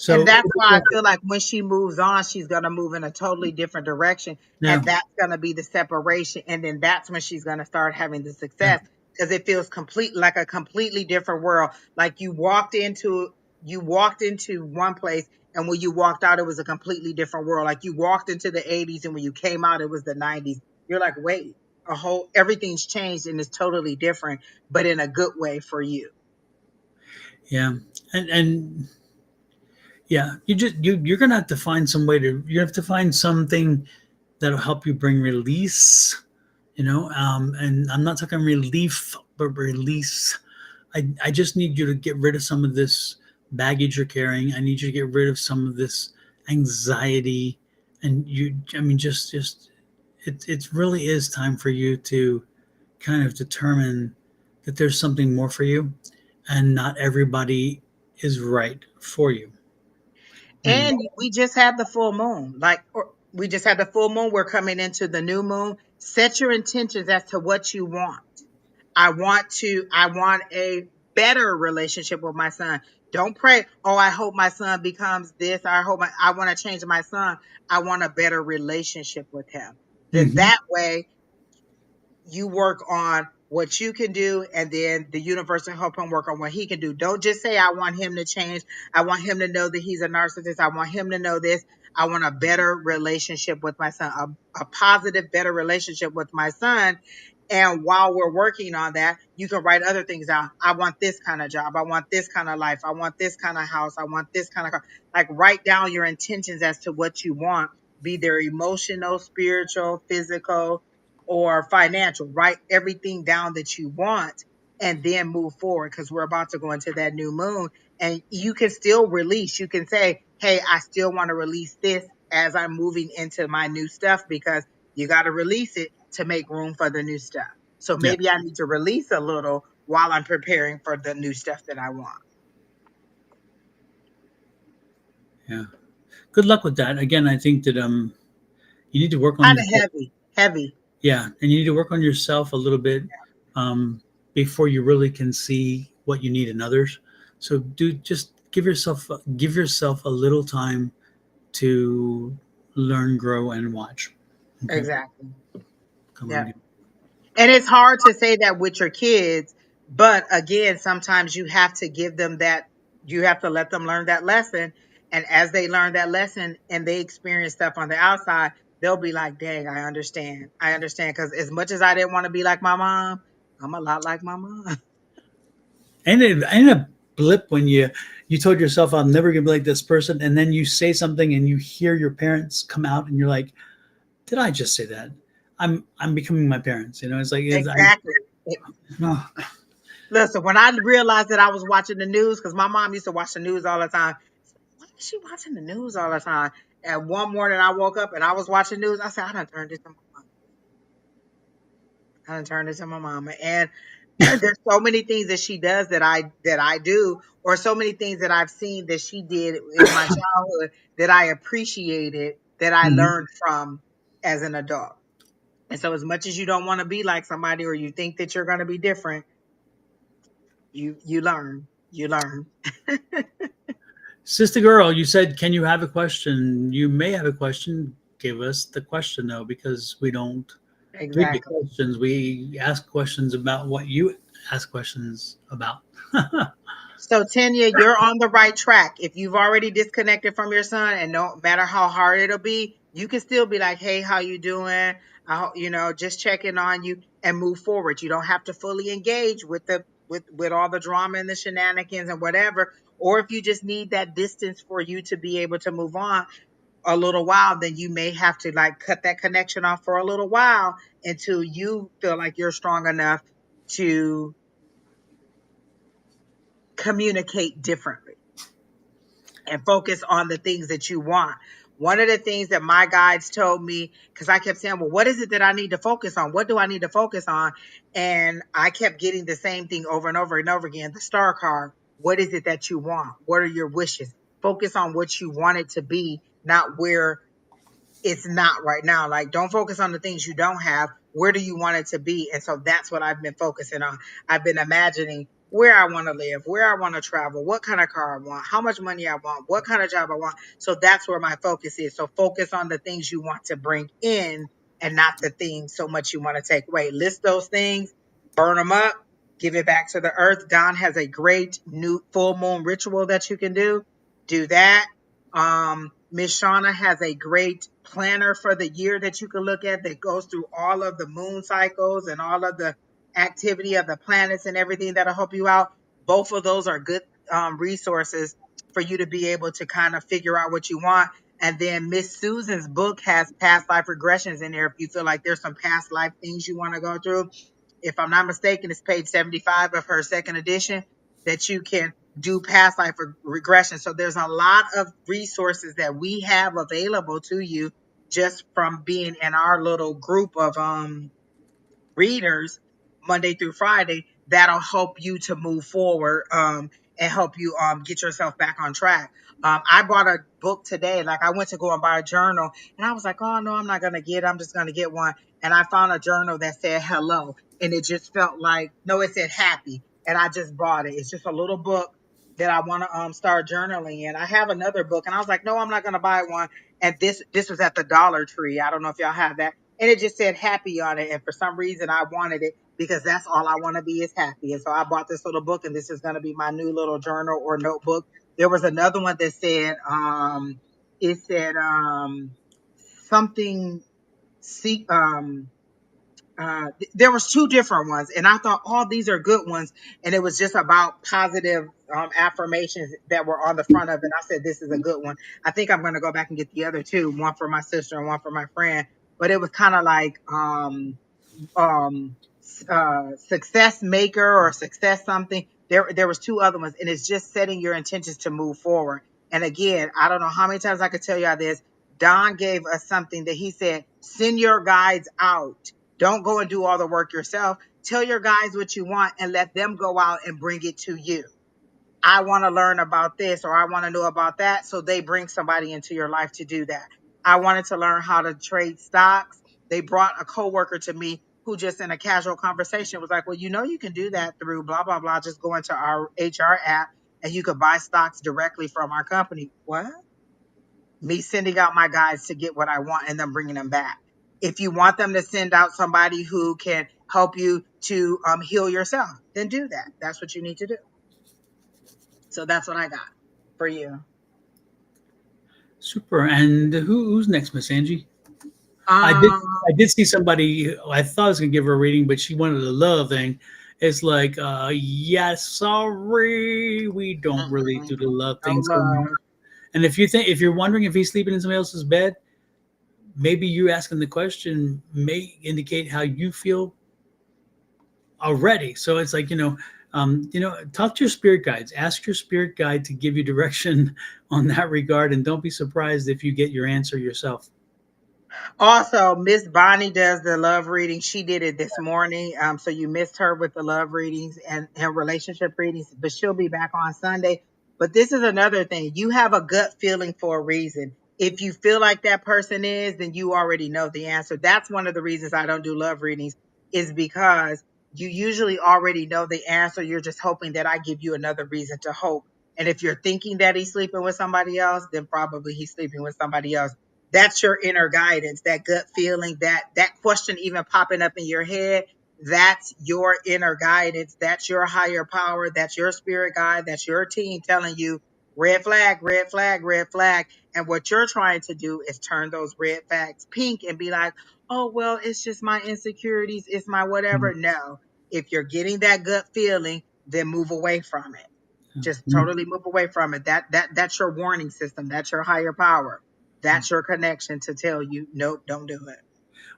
And So that's why I feel like when she moves on, she's going to move in a totally different direction. yeah, And that's going to be the separation. And then that's when she's going to start having the yeah, success because it feels like a completely different world. Like you walked into one place, and when you walked out, it was a completely different world. Like you walked into the 80s and when you came out, it was the 90s. You're like, wait, everything's changed and it's totally different, but in a good way for you. yeah, and yeah, you're gonna have to find some way to you have to find something that'll help you bring release. And I'm not talking relief, but release. I just need you to get rid of some of this baggage you're carrying. I need you to get rid of some of this anxiety. And I mean, just it really is time for you to kind of determine that there's something more for you, and not everybody is right for you. And And we just had the full moon. We just had the full moon. We're coming into the new moon. Set your intentions as to what you want. I want a better relationship with my son. Don't pray, oh, I hope my son becomes this. I want to change my son. I want a better relationship with him. Then mhm. that way you work on what you can do, and then the universe will help him work on what he can do. Don't just say, I want him to change. I want him to know that he's a narcissist. I want him to know this. I want a better relationship with my son, a positive, better relationship with my son. And while we're working on that, you can write other things down. I want this kind of job. I want this kind of life. I want this kind of house. I want this kind of car. Like write down your intentions as to what you want, be there emotional, spiritual, physical, or financial. Write everything down that you want and then move forward, because we're about to go into that new moon, and you can still release. You can say, hey, I still want to release this as I'm moving into my new stuff, because you got to release it to make room for the new stuff. So Yeah. maybe I need to release a little while I'm preparing for the new stuff that I want. Yeah. Good luck with that. Again, I think that you need to work on Kind of yourself. heavy. Yeah, and you need to work on yourself a little bit um, before you really can see what you need in others. So do just give yourself a little time to learn, grow, and watch. Okay, Exactly. come Yeah. on. And it's hard to say that with your kids, but again, sometimes you have to give them that, you have to let them learn that lesson. And as they learn that lesson and they experience stuff on the outside, they'll be like, dang, I understand. I understand. Because as much as I didn't want to be like my mom, I'm a lot like my mom. And it ain't a blip when you told yourself I'm never gonna be like this person, and then you say something and you hear your parents come out, and you're like, did I just say that? I'm becoming my parents. You know, it's like Exactly. no. Listen, when I realized that I was watching the news, because my mom used to watch the news all the time. Why is she watching the news all the time? And one morning I woke up and I was watching news. I said, I done turned this into my mom. I done turned this into my mama. And there's so many things that she does that I do, or so many things that I've seen that she did in my childhood that I appreciated, that I Mhm. learned from as an adult. And so as much as you don't want to be like somebody, or you think that you're going to be different, you learn. You learn. Sister girl, you said, can you have a question? You may have a question. Give us the question though, because we don't read the Exactly. questions. We ask questions about what you ask questions about. So Tanya, you're on the right track. If you've already disconnected from your son, and no matter how hard it'll be, you can still be like, "Hey, how you doing? Just checking on you," and move forward. You don't have to fully engage with with all the drama and the shenanigans and whatever. Or if you just need that distance for you to be able to move on a little while, then you may have to like cut that connection off for a little while until you feel like you're strong enough to communicate differently and focus on the things that you want. One of the things that my guides told me, because I kept saying, well, what is it that I need to focus on? What do I need to focus on? And I kept getting the same thing over and over and over again. The star card. What is it that you want? What are your wishes? Focus on what you want it to be, not where it's not right now. Like, don't focus on the things you don't have. Where do you want it to be? And so that's what I've been focusing on. I've been imagining where I want to live, where I want to travel, what kind of car I want, how much money I want, what kind of job I want. So that's where my focus is. So focus on the things you want to bring in, and not the things so much you want to take away. List those things, burn them up, give it back to the earth. Don has a great new full moon ritual that you can do. Do that. Miss Shauna has a great planner for the year that you can look at, that goes through all of the moon cycles and all of the activity of the planets and everything that'll help you out. Both of those are good resources for you to be able to kind of figure out what you want. And then Miss Susan's book has past life regressions in there. If you feel like there's some past life things you want to go through, if I'm not mistaken, it's page 75 of her second edition, that you can do past life regression. So there's a lot of resources that we have available to you just from being in our little group of readers Monday through Friday, that'll help you to move forward, and help you get yourself back on track. I bought a book today. Like, I went to go and buy a journal, and I was like, oh no, I'm not gonna get it. I'm just gonna get one. And I found a journal that said hello, and it just felt like, no, it said happy, and I just bought it. It's just a little book that I want to start journaling in. I have another book, and I was like, no, I'm not gonna buy one. And this was at the Dollar Tree. I don't know if y'all have that, and it just said happy on it. And for some reason, I wanted it because that's all I want to be, is happy. And so I bought this little book, and this is going to be my new little journal or notebook. There was another one that said, it said, something, see, there was two different ones, and I thought, oh, these are good ones. And it was just about positive affirmations that were on the front of it. I said, this is a good one. I think I'm going to go back and get the other two, one for my sister and one for my friend. But it was kind of like, um success maker or success something. There was two other ones, and it's just setting your intentions to move forward. And again, I don't know how many times I could tell y'all this. Don gave us something that he said, send your guides out. Don't go and do all the work yourself. Tell your guides what you want and let them go out and bring it to you. I want to learn about this or I want to know about that. So they bring somebody into your life to do that. I wanted to learn how to trade stocks. They brought a coworker to me who just in a casual conversation was like, well, you know, you can do that through blah, blah, blah. Just go into our HR app and you could buy stocks directly from our company. What? Me sending out my guys to get what I want and then bringing them back. If you want them to send out somebody who can help you to heal yourself, then do that. That's what you need to do. So that's what I got for you. Super. And who's next, Miss Angie? I did. Um, I did see somebody. I thought I was gonna give her a reading, but she wanted a love thing. It's like, yes, sorry, we don't really do the love no things. love. And if you're wondering if he's sleeping in somebody else's bed, maybe you asking the question may indicate how you feel already. So it's like, talk to your spirit guides. Ask your spirit guide to give you direction on that regard, and don't be surprised if you get your answer yourself. Also, Miss Bonnie does the love reading. She did it this morning. So you missed her with the love readings and relationship readings, but she'll be back on Sunday. But this is another thing. You have a gut feeling for a reason. If you feel like that person is, then you already know the answer. That's one of the reasons I don't do love readings, is because you usually already know the answer. You're just hoping that I give you another reason to hope. And if you're thinking that he's sleeping with somebody else, then probably he's sleeping with somebody else. That's your inner guidance, that gut feeling, that question even popping up in your head. That's your inner guidance. That's your higher power. That's your spirit guide. That's your team telling you red flag, red flag, red flag. And what you're trying to do is turn those red flags pink and be like, oh, well, it's just my insecurities. It's my whatever. No, if you're getting that gut feeling, then move away from it. Just totally move away from it. That's your warning system. That's your higher power. That's your connection to tell you, nope, don't do it.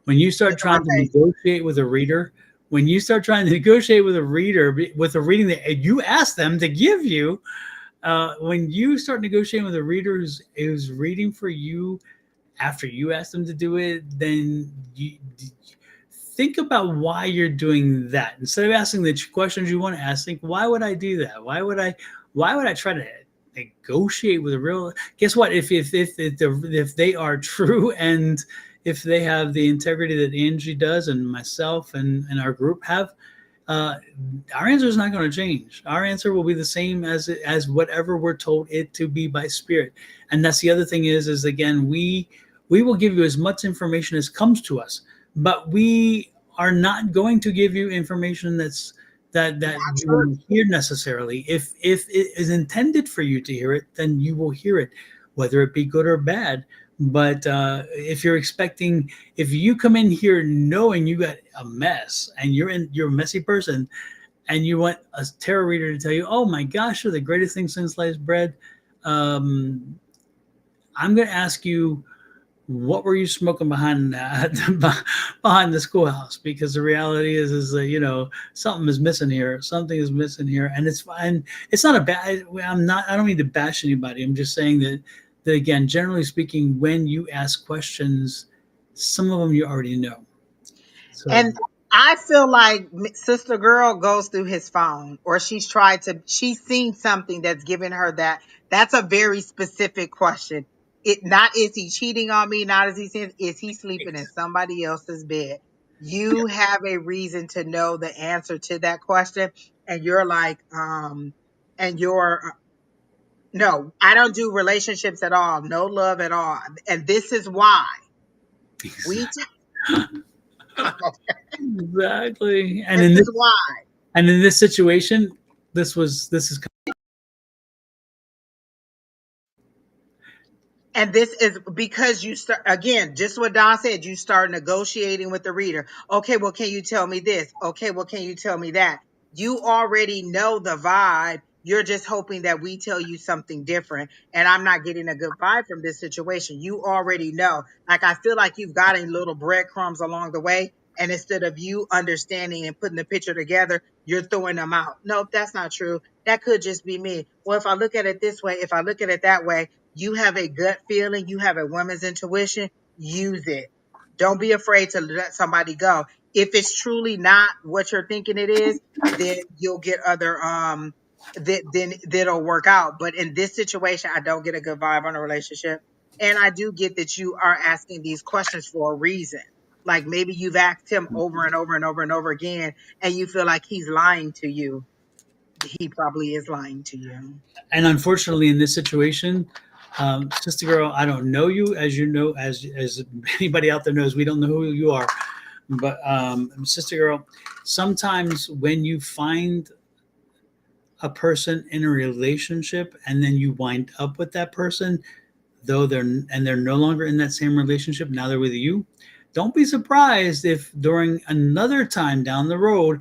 When you Get start to my trying to face. negotiate with a reader, when you start trying to negotiate with a reader with a reading that you ask them to give you, when you start negotiating with a reader who's reading for you after you ask them to do it, then you think about why you're doing that. Instead of asking the questions you want to ask, think, why would I do that? Why would I try to negotiate with a real? Guess what? If they are true, and if they have the integrity that Angie does and myself and our group have, uh, our answer is not going to change. Our answer will be the same as whatever we're told it to be by spirit. And that's the other thing is again, we will give you as much information as comes to us, but we are not going to give you information that Not you true. want to hear necessarily. If it is intended for you to hear it, then you will hear it, whether it be good or bad. But if you come in here knowing you got a mess and you're a messy person, and you want a tarot reader to tell you, "Oh my gosh, you're the greatest thing since sliced bread," um, I'm going to ask you, what were you smoking behind that behind the schoolhouse? Because the reality is that something is missing here. Something is missing here, and it's fine. It's not a bad. I'm not. I don't mean to bash anybody. I'm just saying that again, generally speaking, when you ask questions, some of them you already know. So And I feel like Sister Girl goes through his phone, or she's seen something that's given her that. That's a very specific question. It not is he cheating on me, not is he sleeping in somebody else's bed. yeah, You have a reason to know the answer to that question, and you're like, and you're no, I don't do relationships at all, no love at all, and this is why we. exactly. Exactly. This is why. And in this situation, this is And this is because you start again, just what Don said, you start negotiating with the reader. Okay, well, can you tell me this? Okay, well, can you tell me that? You already know the vibe. You're just hoping that we tell you something different. And I'm not getting a good vibe from this situation. You already know. Like, I feel like you've gotten little breadcrumbs along the way, And instead of you understanding and putting the picture together, you're throwing them out. Nope, that's not true. That could just be me. Well, if I look at it this way, if I look at it that way, you have a gut feeling, you have a woman's intuition, use it. Don't be afraid to let somebody go. If it's truly not what you're thinking it is, then you'll get other then that'll work out. But in this situation, I don't get a good vibe on a relationship. And I do get that you are asking these questions for a reason. Like maybe you've asked him over and over and over and over again, and you feel like he's lying to you. He probably is lying to you. And unfortunately, in this situation, sister girl, I don't know you, as you know, as anybody out there knows, we don't know who you are. But sister girl, sometimes when you find a person in a relationship and then you wind up with that person, though they're no longer in that same relationship, now they're with you, don't be surprised if during another time down the road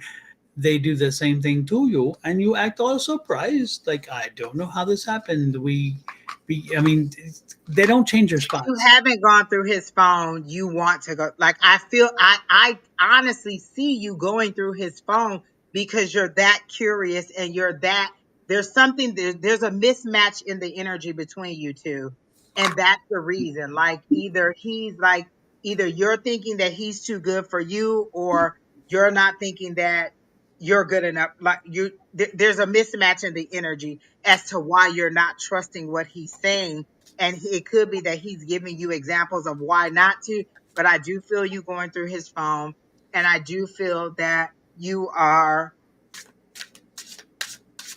they do the same thing to you and you act all surprised, like, I don't know how this happened. I mean, they don't change their You spots. haven't gone through his phone, you want to go. Like I feel I honestly see you going through his phone because you're that curious and you're that there's something there's a mismatch in the energy between you two. And that's the reason. Like either you're thinking that he's too good for you or you're not thinking that you're good enough. Like there's a mismatch in the energy as to why you're not trusting what he's saying, and it could be that he's giving you examples of why not to, but I do feel you going through his phone, and I do feel that you are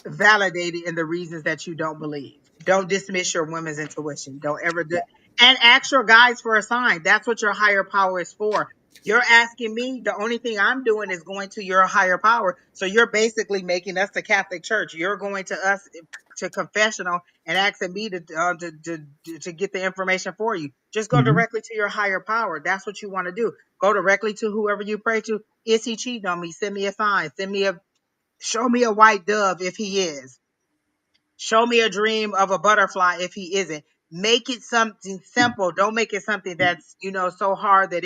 validated in the reasons that you don't believe. Don't dismiss your women's intuition. Don't ever do. And ask your guides for a sign. That's what your higher power is for. You're asking me. The only thing I'm doing is going to your higher power. So you're basically making us the Catholic Church. You're going to us to confessional and asking me to get the information for you. Just go Mhm. directly to your higher power. That's what you want to do. Go directly to whoever you pray to. Is he cheating on me? Send me a sign. Show me a white dove if he is. Show me a dream of a butterfly if he isn't. Make it something simple. Don't make it something that's, so hard that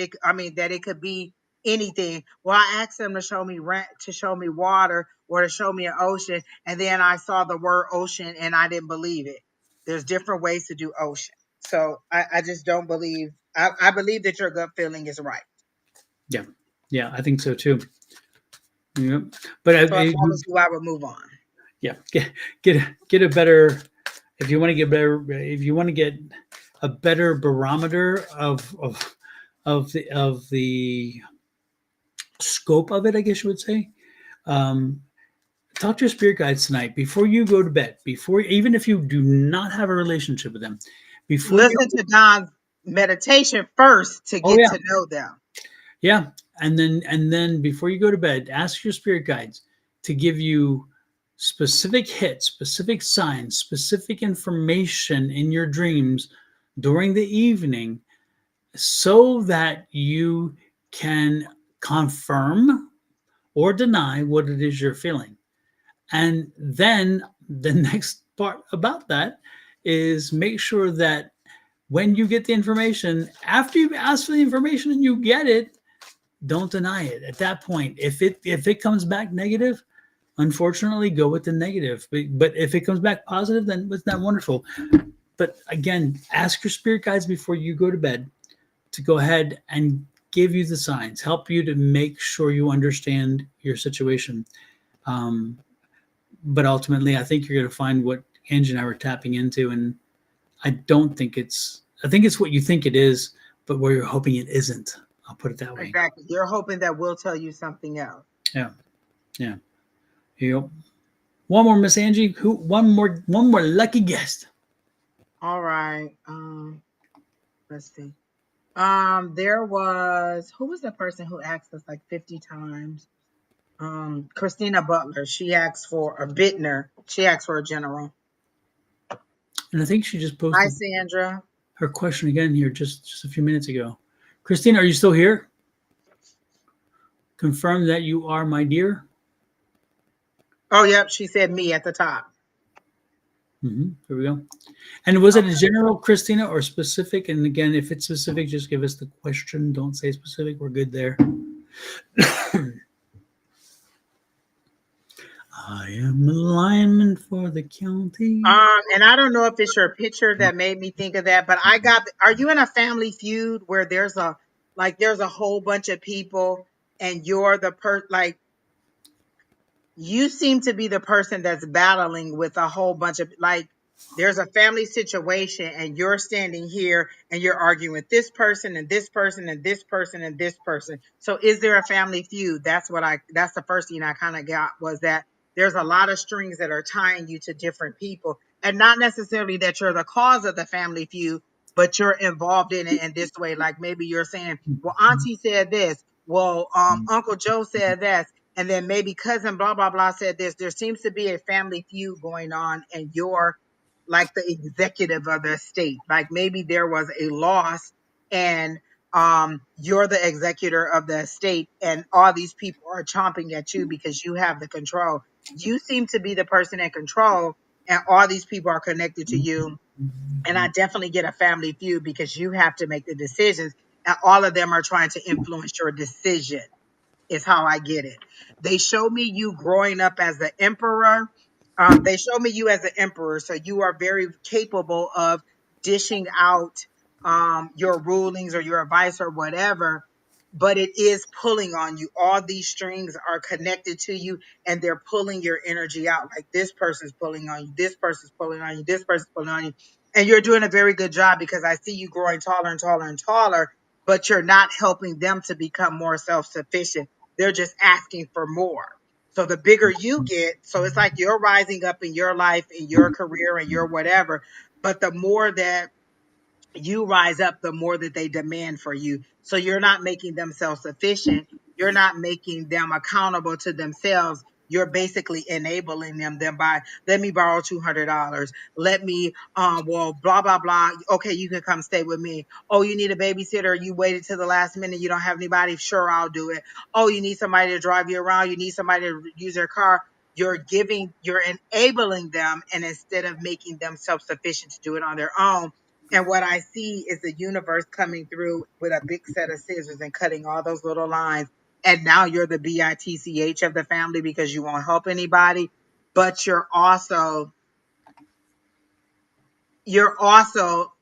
that it could be anything. Well, I asked him to show me water or to show me an ocean, and then I saw the word ocean and I didn't believe it. There's different ways to do ocean. So I just don't believe. I believe that your gut feeling is right. Yeah, yeah, I think so too. Yeah, but So if I was you, I would move on. yeah, get a better, if you want to get better, if you want to get a better barometer of the scope of it, I guess you would say. Um, Talk to your spirit guides tonight before you go to bed. Before, even if you do not have a relationship with them, before you. Listen to Don's meditation first to Oh get yeah, to know them. yeah, and then before you go to bed, ask your spirit guides to give you specific hits, specific signs, specific information in your dreams during the evening, so that you can confirm or deny what it is you're feeling. And then the next part about that is make sure that when you get the information, after you've asked for the information and you get it, don't deny it. At that point, if it comes back negative, unfortunately, go with the negative. But if it comes back positive, then it's not wonderful. But again, ask your spirit guides before you go to bed to go ahead and give you the signs, help you to make sure you understand your situation. Um, but ultimately, I think you're going to find what Angie and I were tapping into, and I don't think I think it's what you think it is, but where you're hoping it isn't. I'll put it that way. Exactly. You're hoping that we'll tell you something else. Yeah, yeah. You one more, Miss Angie. Who? One more lucky guest. All right. Let's see. There was who was the person who asked us like 50 times? Christina Butler. She asked for a Bittner. She asked for a general. And I think she just Hi, posted Sandra. her question again here just a few minutes ago. Christine, are you still here? Confirm that you are, my dear. Oh, yep. She said me at the top. Here we go. And was it a Okay. general, Christina, or specific? And again, if it's specific, just give us the question. Don't say specific. We're good there. I am alignment for the county. And I don't know if it's your picture that made me think of that, but are you in a family feud where there's a whole bunch of people and you're like, you seem to be the person that's battling with a whole bunch of, like, there's a family situation and you're standing here and you're arguing with this person and this person and this person and this person. So is there a family feud? That's the first thing I kind of got, was that there's a lot of strings that are tying you to different people, and not necessarily that you're the cause of the family feud, but you're involved in it in this way. Like maybe you're saying, well, Auntie said this. Well, Uncle Joe said that, and then maybe cousin blah blah blah said this. There seems to be a family feud going on, and you're like the executive of the estate. Like maybe there was a loss, and you're the executor of the estate, and all these people are chomping at you because you have the control. You seem to be the person in control, and all these people are connected to you. And I definitely get a family feud because you have to make the decisions, and all of them are trying to influence your decision, is how I get it. They show me you growing up as the emperor. They show me you as the emperor, so you are very capable of dishing out your rulings or your advice or whatever. But it is pulling on you. All these strings are connected to you, and they're pulling your energy out. Like this person's pulling on you, this person's pulling on you, this person's pulling on you, and you're doing a very good job because I see you growing taller and taller and taller. But you're not helping them to become more self-sufficient. They're just asking for more. So the bigger you get, so it's like you're rising up in your life, in your career, and your whatever. But the more that you rise up, the more that they demand for you. So you're not making them self-sufficient. You're not making them accountable to themselves. You're basically enabling them by, let me borrow $200. Let me, well, blah, blah, blah. Okay, you can come stay with me. Oh, you need a babysitter. You waited to the last minute. You don't have anybody. Sure, I'll do it. Oh, you need somebody to drive you around. You need somebody to use their car. You're enabling them. And instead of making them self-sufficient to do it on their own, and what I see is the universe coming through with a big set of scissors and cutting all those little lines. And now you're the bitch of the family because you won't help anybody, but you're also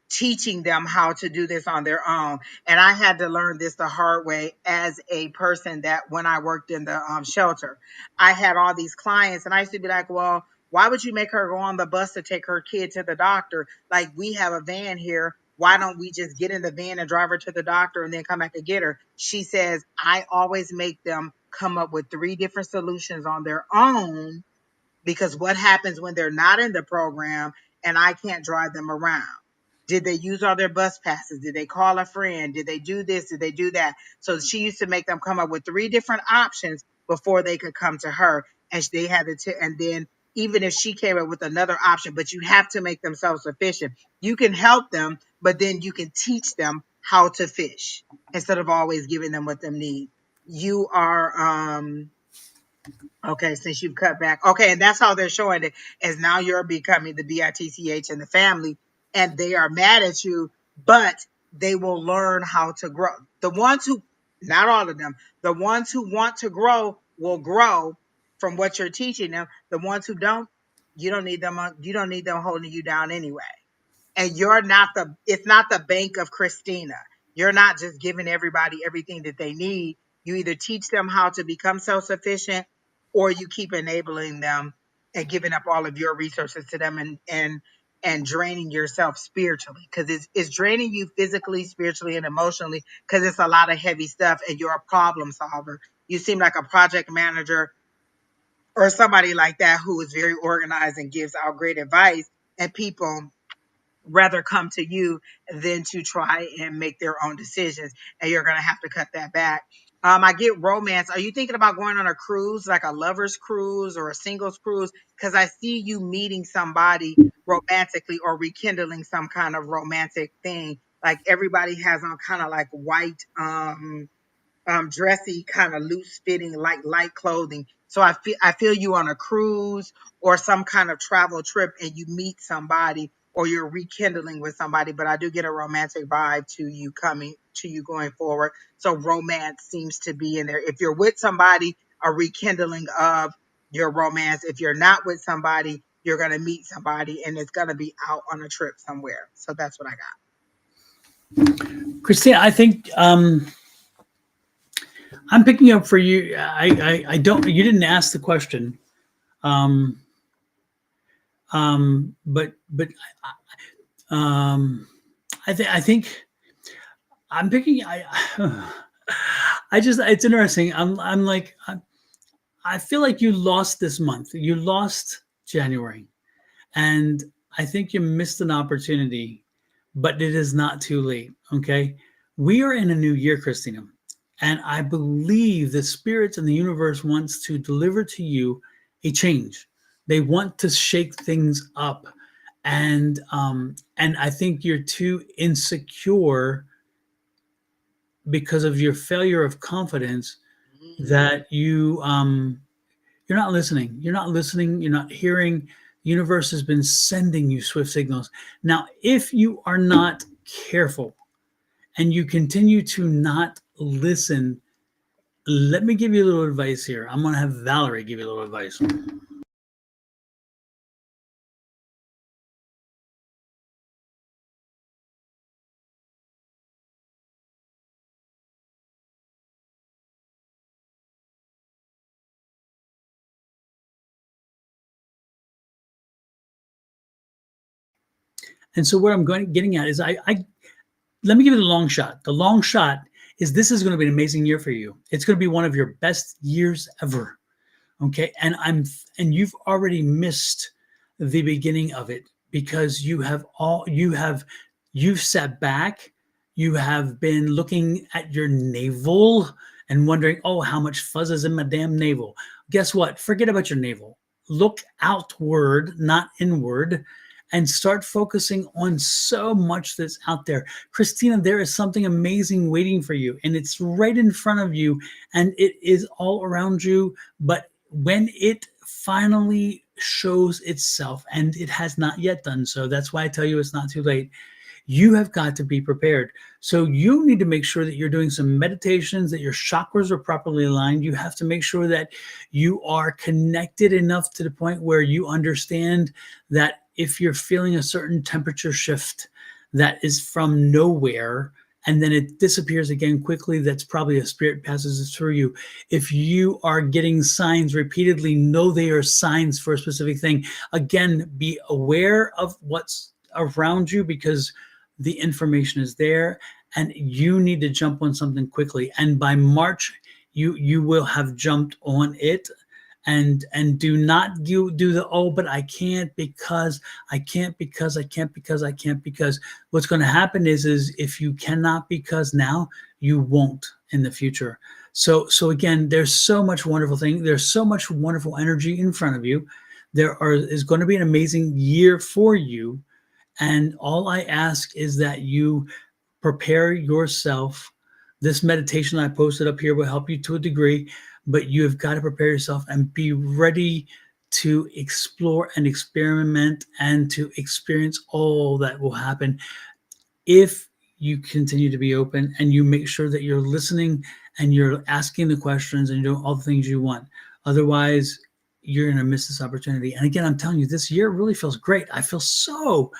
teaching them how to do this on their own. And I had to learn this the hard way as a person that when I worked in the shelter, I had all these clients and I used to be like, well, why would you make her go on the bus to take her kid to the doctor? Like we have a van here. Why don't we just get in the van and drive her to the doctor and then come back to get her? She says, I always make them come up with 3 different solutions on their own, because what happens when they're not in the program and I can't drive them around? Did they use all their bus passes? Did they call a friend? Did they do this? Did they do that? So she used to make them come up with 3 different options before they could come to her. And they had and then even if she came up with another option, but you have to make them self-sufficient. You can help them, but then you can teach them how to fish instead of always giving them what they need. You are, okay, since you've cut back. Okay, and that's how they're showing it, as now you're becoming the bitch in the family, and they are mad at you, but they will learn how to grow. The ones who, not all of them, the ones who want to grow will grow from what you're teaching them. The ones who don't, you don't need them holding you down anyway. And it's not the Bank of Christina. You're not just giving everybody everything that they need. You either teach them how to become self-sufficient, or you keep enabling them and giving up all of your resources to them, and draining yourself spiritually, because it's draining you physically, spiritually, and emotionally, because it's a lot of heavy stuff and you're a problem solver. You seem like a project manager or somebody like that who is very organized and gives out great advice, and people rather come to you than to try and make their own decisions. And you're going to have to cut that back. I get romance. Are you thinking about going on a cruise, like a lover's cruise or a singles cruise? Because I see you meeting somebody romantically or rekindling some kind of romantic thing. Like everybody has on kind of like white, dressy, kind of loose fitting, light clothing. So I feel you on a cruise or some kind of travel trip, and you meet somebody or you're rekindling with somebody. But I do get a romantic vibe to you coming. to you going forward. So romance seems to be in there. If you're with somebody, a rekindling of your romance. If you're not with somebody, you're going to meet somebody and it's going to be out on a trip somewhere. So that's what I got. Christina, I think I'm picking up for you. I don't. You didn't ask the question, um, but I think I'm picking. I just it's interesting. I'm like I feel like you lost this month. You lost January, and I think you missed an opportunity, but it is not too late. Okay, we are in a new year, Christina, and I believe the spirits and the universe wants to deliver to you a change. They want to shake things up, and I think you're too insecure because of your failure of confidence that you're not listening. You're not listening. You're not hearing. The universe has been sending you swift signals. Now, if you are not careful and you continue to not listen, let me give you a little advice here. I'm going to have Valerie give you a little advice. And so, what I'm getting at is, I let me give you the long shot. The long shot is this is going to be an amazing year for you. It's going to be one of your best years ever. Okay, and you've already missed the beginning of it because you've sat back, you have been looking at your navel and wondering, oh, how much fuzz is in my damn navel. Guess what? Forget about your navel. Look outward, not inward, and start focusing on so much that's out there. Christina, there is something amazing waiting for you, and it's right in front of you, and it is all around you. But when it finally shows itself, and it has not yet done so, that's why I tell you it's not too late. You have got to be prepared. So you need to make sure that you're doing some meditations, that your chakras are properly aligned. You have to make sure that you are connected enough to the point where you understand that if you're feeling a certain temperature shift that is from nowhere and then it disappears again quickly, that's probably a spirit passes through you. If you are getting signs repeatedly, know they are signs for a specific thing. Again, be aware of what's around you because the information is there and you need to jump on something quickly. And by March, you will have jumped on it. And do not you do the, oh, but I can't because I can't because I can't because I can't because. What's going to happen is if you cannot because now, you won't in the future. So again, there's so much wonderful thing. There's so much wonderful energy in front of you. Is going to be an amazing year for you. And all I ask is that you prepare yourself. This meditation I posted up here will help you to a degree, but you have got to prepare yourself and be ready to explore and experiment and to experience all that will happen if you continue to be open and you make sure that you're listening and you're asking the questions and you're doing all the things you want. Otherwise, you're going to miss this opportunity. And again, I'm telling you, this year really feels great. I feel so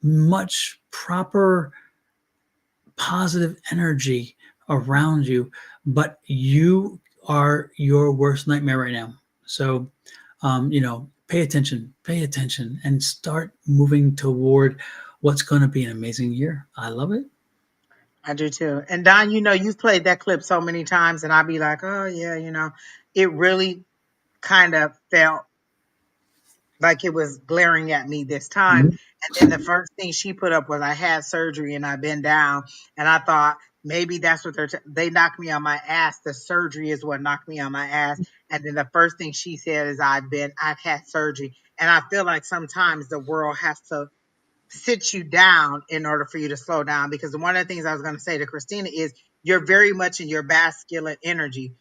much proper, positive energy around you, but you are your worst nightmare right now. So, pay attention, and start moving toward what's going to be an amazing year. I love it. I do too. And Don, you've played that clip so many times, and I'll be like, oh, yeah, it really kind of felt like it was glaring at me this time. Mhm. And then the first thing she put up was I had surgery and I've been down. And I thought maybe that's what they knocked me on my ass. The surgery is what knocked me on my ass. And then the first thing she said is I've had surgery. And I feel like sometimes the world has to sit you down in order for you to slow down. Because one of the things I was going to say to Christina is you're very much in your masculine energy.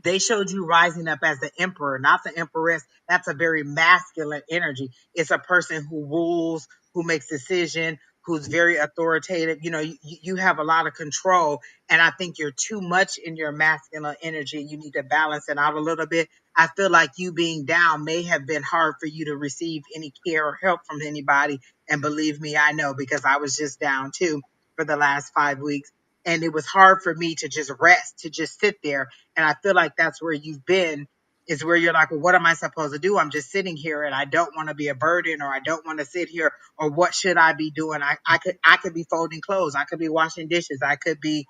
They showed you rising up as the emperor, not the empress. That's a very masculine energy. It's a person who rules, who makes decision, who's very authoritative. You know, you have a lot of control, and I think you're too much in your masculine energy. You need to balance it out a little bit. I feel like you being down may have been hard for you to receive any care or help from anybody. And believe me, I know, because I was just down too for the last 5 weeks. And it was hard for me to just rest, to just sit there. And I feel like that's where you've been, is where you're like, well, what am I supposed to do? I'm just sitting here and I don't want to be a burden, or I don't want to sit here, or what should I be doing? I could be folding clothes. I could be washing dishes. I could be,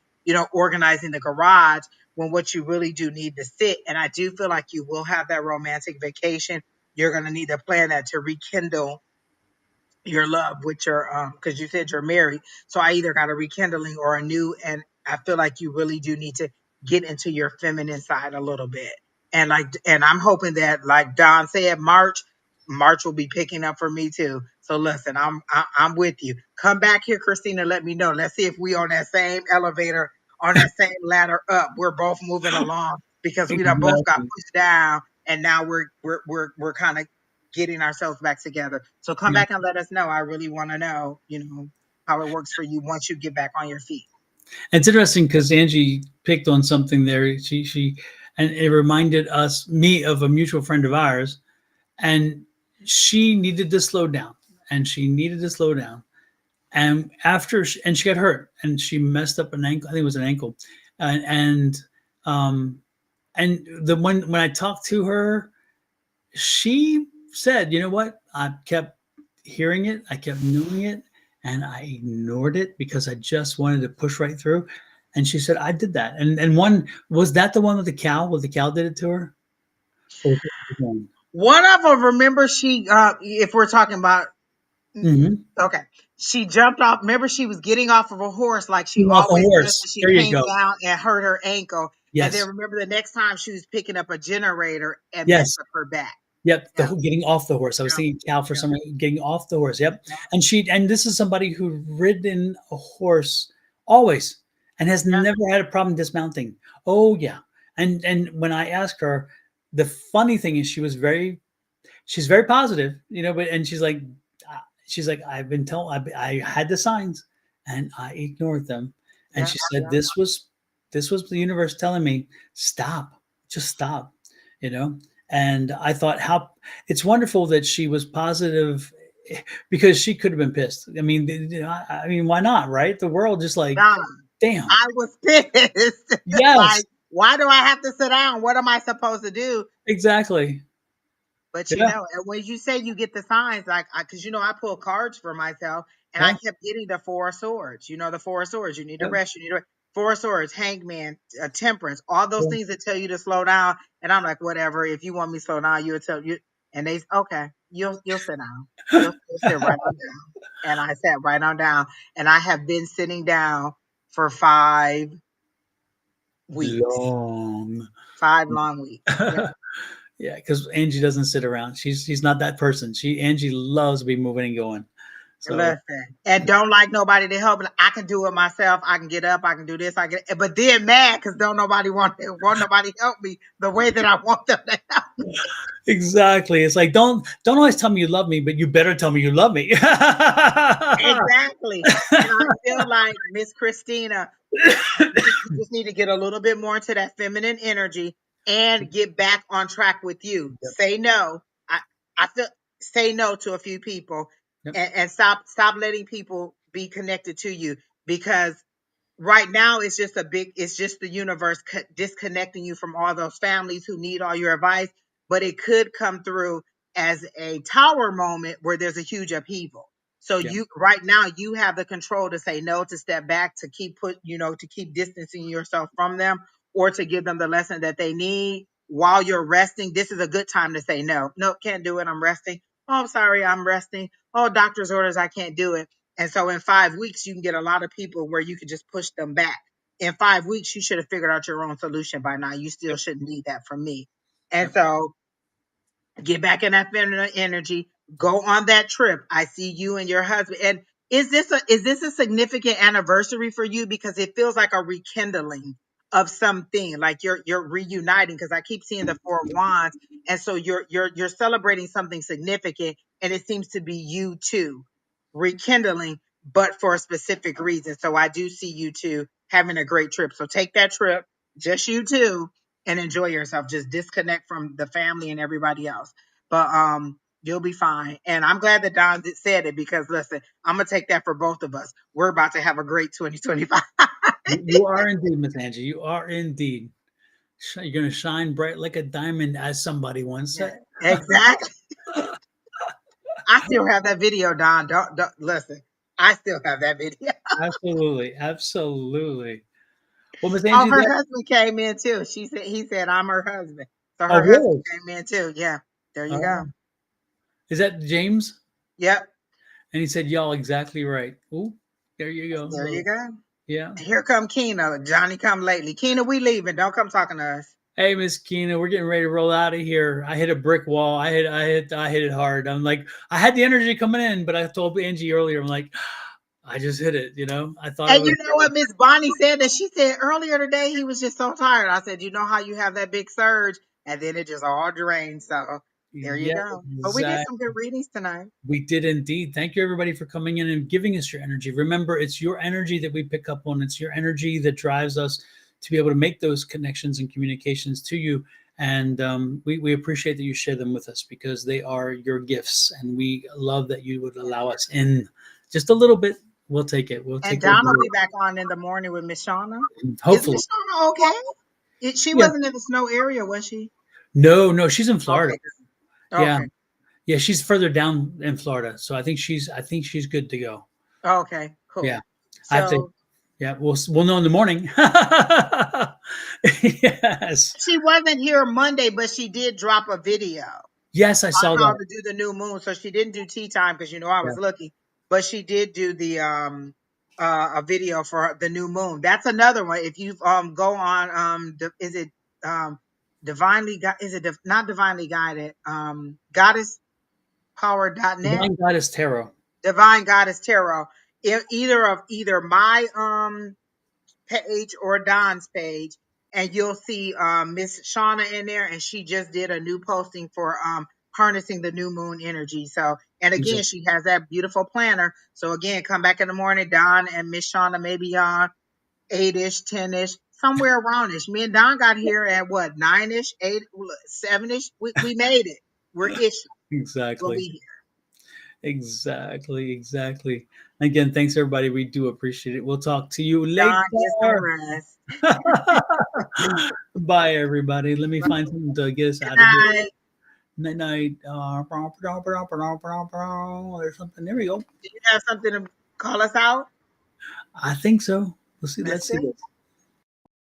organizing the garage, when what you really do need to sit. And I do feel like you will have that romantic vacation. You're going to need to plan that to rekindle your love with your because you said you're married, so I either got a rekindling or a new. And I feel like you really do need to get into your feminine side a little bit. And I'm hoping that, like Don said, March will be picking up for me too. So listen, I'm with you. Come back here, Christina, let me know. Let's see if we on that same elevator, on that same ladder up. We're both moving along, because we done both got Exactly. pushed down, and now we're kind of getting ourselves back together. So come Yeah. back and let us know. I really want to know, how it works for you once you get back on your feet. It's interesting because Angie picked on something there. And it reminded me of a mutual friend of ours, and she needed to slow down, and she needed to slow down. And and she got hurt, and she messed up an ankle. I think it was an ankle, and um, and the when I talked to her, she said, "You know what? I kept hearing it, I kept knowing it, and I ignored it because I just wanted to push right through." And she said, "I did that." And one was that the one with the cow? Was the cow did it to her? One of them, remember, if we're talking about, Mm-hmm. okay, she jumped off. Remember, she was getting off of a horse like she Off a always does, horse. and she There you came go. down and hurt her ankle. And then Yes. remember, the next time she was picking up a generator and messed Yes. up her back. Yep, Yeah, getting off the horse. I was yeah, thinking cow for yeah, some reason. Getting off the horse. Yep, yeah, and this is somebody who ridden a horse always and has yeah. never had a problem dismounting. Oh yeah, and when I asked her, the funny thing is she's very positive, but and she's like I had the signs and I ignored them, and Yeah, she said yeah. this was the universe telling me stop, just stop, you know. And I thought how it's wonderful that she was positive, because she could have been pissed. I mean, I mean, why not, right? The world just like, Done. damn, I was pissed. yes, Like, why do I have to sit down? What am I supposed to do? exactly, But yeah, and when you say you get the signs, like, because I pull cards for myself, and I yeah, kept getting the Four of Swords. The Four of Swords. You need to yeah, rest. You need to Four of Swords, Hangman, Temperance, all those yeah. things that tell you to slow down. And I'm like, whatever. If you want me to slow down, you'll tell you. And they, okay, you'll sit down. You'll sit right on down. And I sat right on down, and I have been sitting down for 5 weeks, Long. 5 long weeks. Yeah. Yeah, because Angie doesn't sit around. She's not that person. Angie loves to be moving and going. So Listen, and don't like nobody to help. I can do it myself. I can get up. I can do this. But then mad because don't nobody want nobody help me the way that I want them to help. exactly, it's like don't always tell me you love me, but you better tell me you love me. Exactly. And I feel like Miss Christina, you just need to get a little bit more into that feminine energy and get back on track with you. Yep, Say no. I feel say no to a few people, yep, and stop letting people be connected to you, because right now it's just the universe disconnecting you from all those families who need all your advice. But it could come through as a tower moment where there's a huge upheaval. So yep, you right now you have the control to say no, to step back, to to keep distancing yourself from them, or to give them the lesson that they need while you're resting. This is a good time to say no. No, can't do it, I'm resting. Oh, I'm sorry, I'm resting. Oh, doctor's orders, I can't do it. And so in 5 weeks, you can get a lot of people where you can just push them back. In 5 weeks, you should have figured out your own solution by now. You still yep, shouldn't need that from me. And yep, so get back in that feminine energy. Go on that trip. I see you and your husband. And is this a significant anniversary for you? Because it feels like a rekindling of something, like you're reuniting. Because I keep seeing the Four of Wands, and so you're celebrating something significant, and it seems to be you too rekindling. but for a specific reason. So I do see you two having a great trip. So take that trip, just you two, and enjoy yourself. Just disconnect from the family and everybody else. But you'll be fine. And I'm glad that Don said it, because listen, I'm gonna take that for both of us. We're about to have a great 2025. You are indeed, Miss Angie. You are indeed. You're going to shine bright like a diamond, as somebody once Yeah, said. exactly. I still have that video, Don. Don't listen. I still have that video. Absolutely, absolutely. Well, Miss Oh, Angie, her that husband came in too. He said I'm her husband. So oh her husband really? came in too. Yeah. There you Oh, go. is that James? Yep. And he said, "Y'all exactly right." Oh, there you go. There you go. Yeah. Here come Keena. Johnny come lately. Keena, we leaving. Don't come talking to us. Hey, Miss Keena, we're getting ready to roll out of here. I hit a brick wall. I hit it hard. I'm like, I had the energy coming in, but I told Angie earlier, I'm like, I just hit it. I thought I And was. you know what Miss Bonnie said, that she said earlier today he was just so tired. I said, you know how you have that big surge and then it just all drained. So there you Yeah, go. But we did exactly. some good readings tonight. We did indeed. Thank you, everybody, for coming in and giving us your energy. Remember, it's your energy that we pick up on. It's your energy that drives us to be able to make those connections and communications to you. And we appreciate that you share them with us, because they are your gifts. And we love that you would allow us in just a little bit. We'll take it. We'll And take Don will it. be back on in the morning with Miss Shauna. Is Hopefully. Miss Shauna okay? She Yeah. wasn't in the snow area, was she? No, no, she's in Florida. Okay. Yeah. Okay. Yeah, she's further down in Florida. So I think she's good to go. Okay. Yeah. Cool. I have to. So Yeah, we'll know in the morning. Yes, she wasn't here Monday, but she did drop a video yes, I on saw how that. to do the new moon. So she didn't do tea time because I Yeah. was looking, but she did do the a video for the new moon. That's another one. If you go on is it divinely is it not divinely guided goddesspower.net, Divine Goddess Tarot. divine goddess tarot, either my page or Don's page, and you'll see Miss Shauna in there, and she just did a new posting for harnessing the new moon energy. So, and again, Exactly. she has that beautiful planner. So again, come back in the morning, Don and Miss Shauna maybe on 8-ish, 10-ish, somewhere around-ish. Me and Don got here at what, 9-ish, 8, 7-ish. We made it. We're ish. We'll Exactly. be here. Exactly. Exactly. Again, thanks everybody. We do appreciate it. We'll talk to you later. Don, get some rest. Bye, everybody. Let me find something to get us Good out of here. night. Night night. There's something. There we go. Do you have something to call us out? I think so. Let's see. Let's Let's see see. this.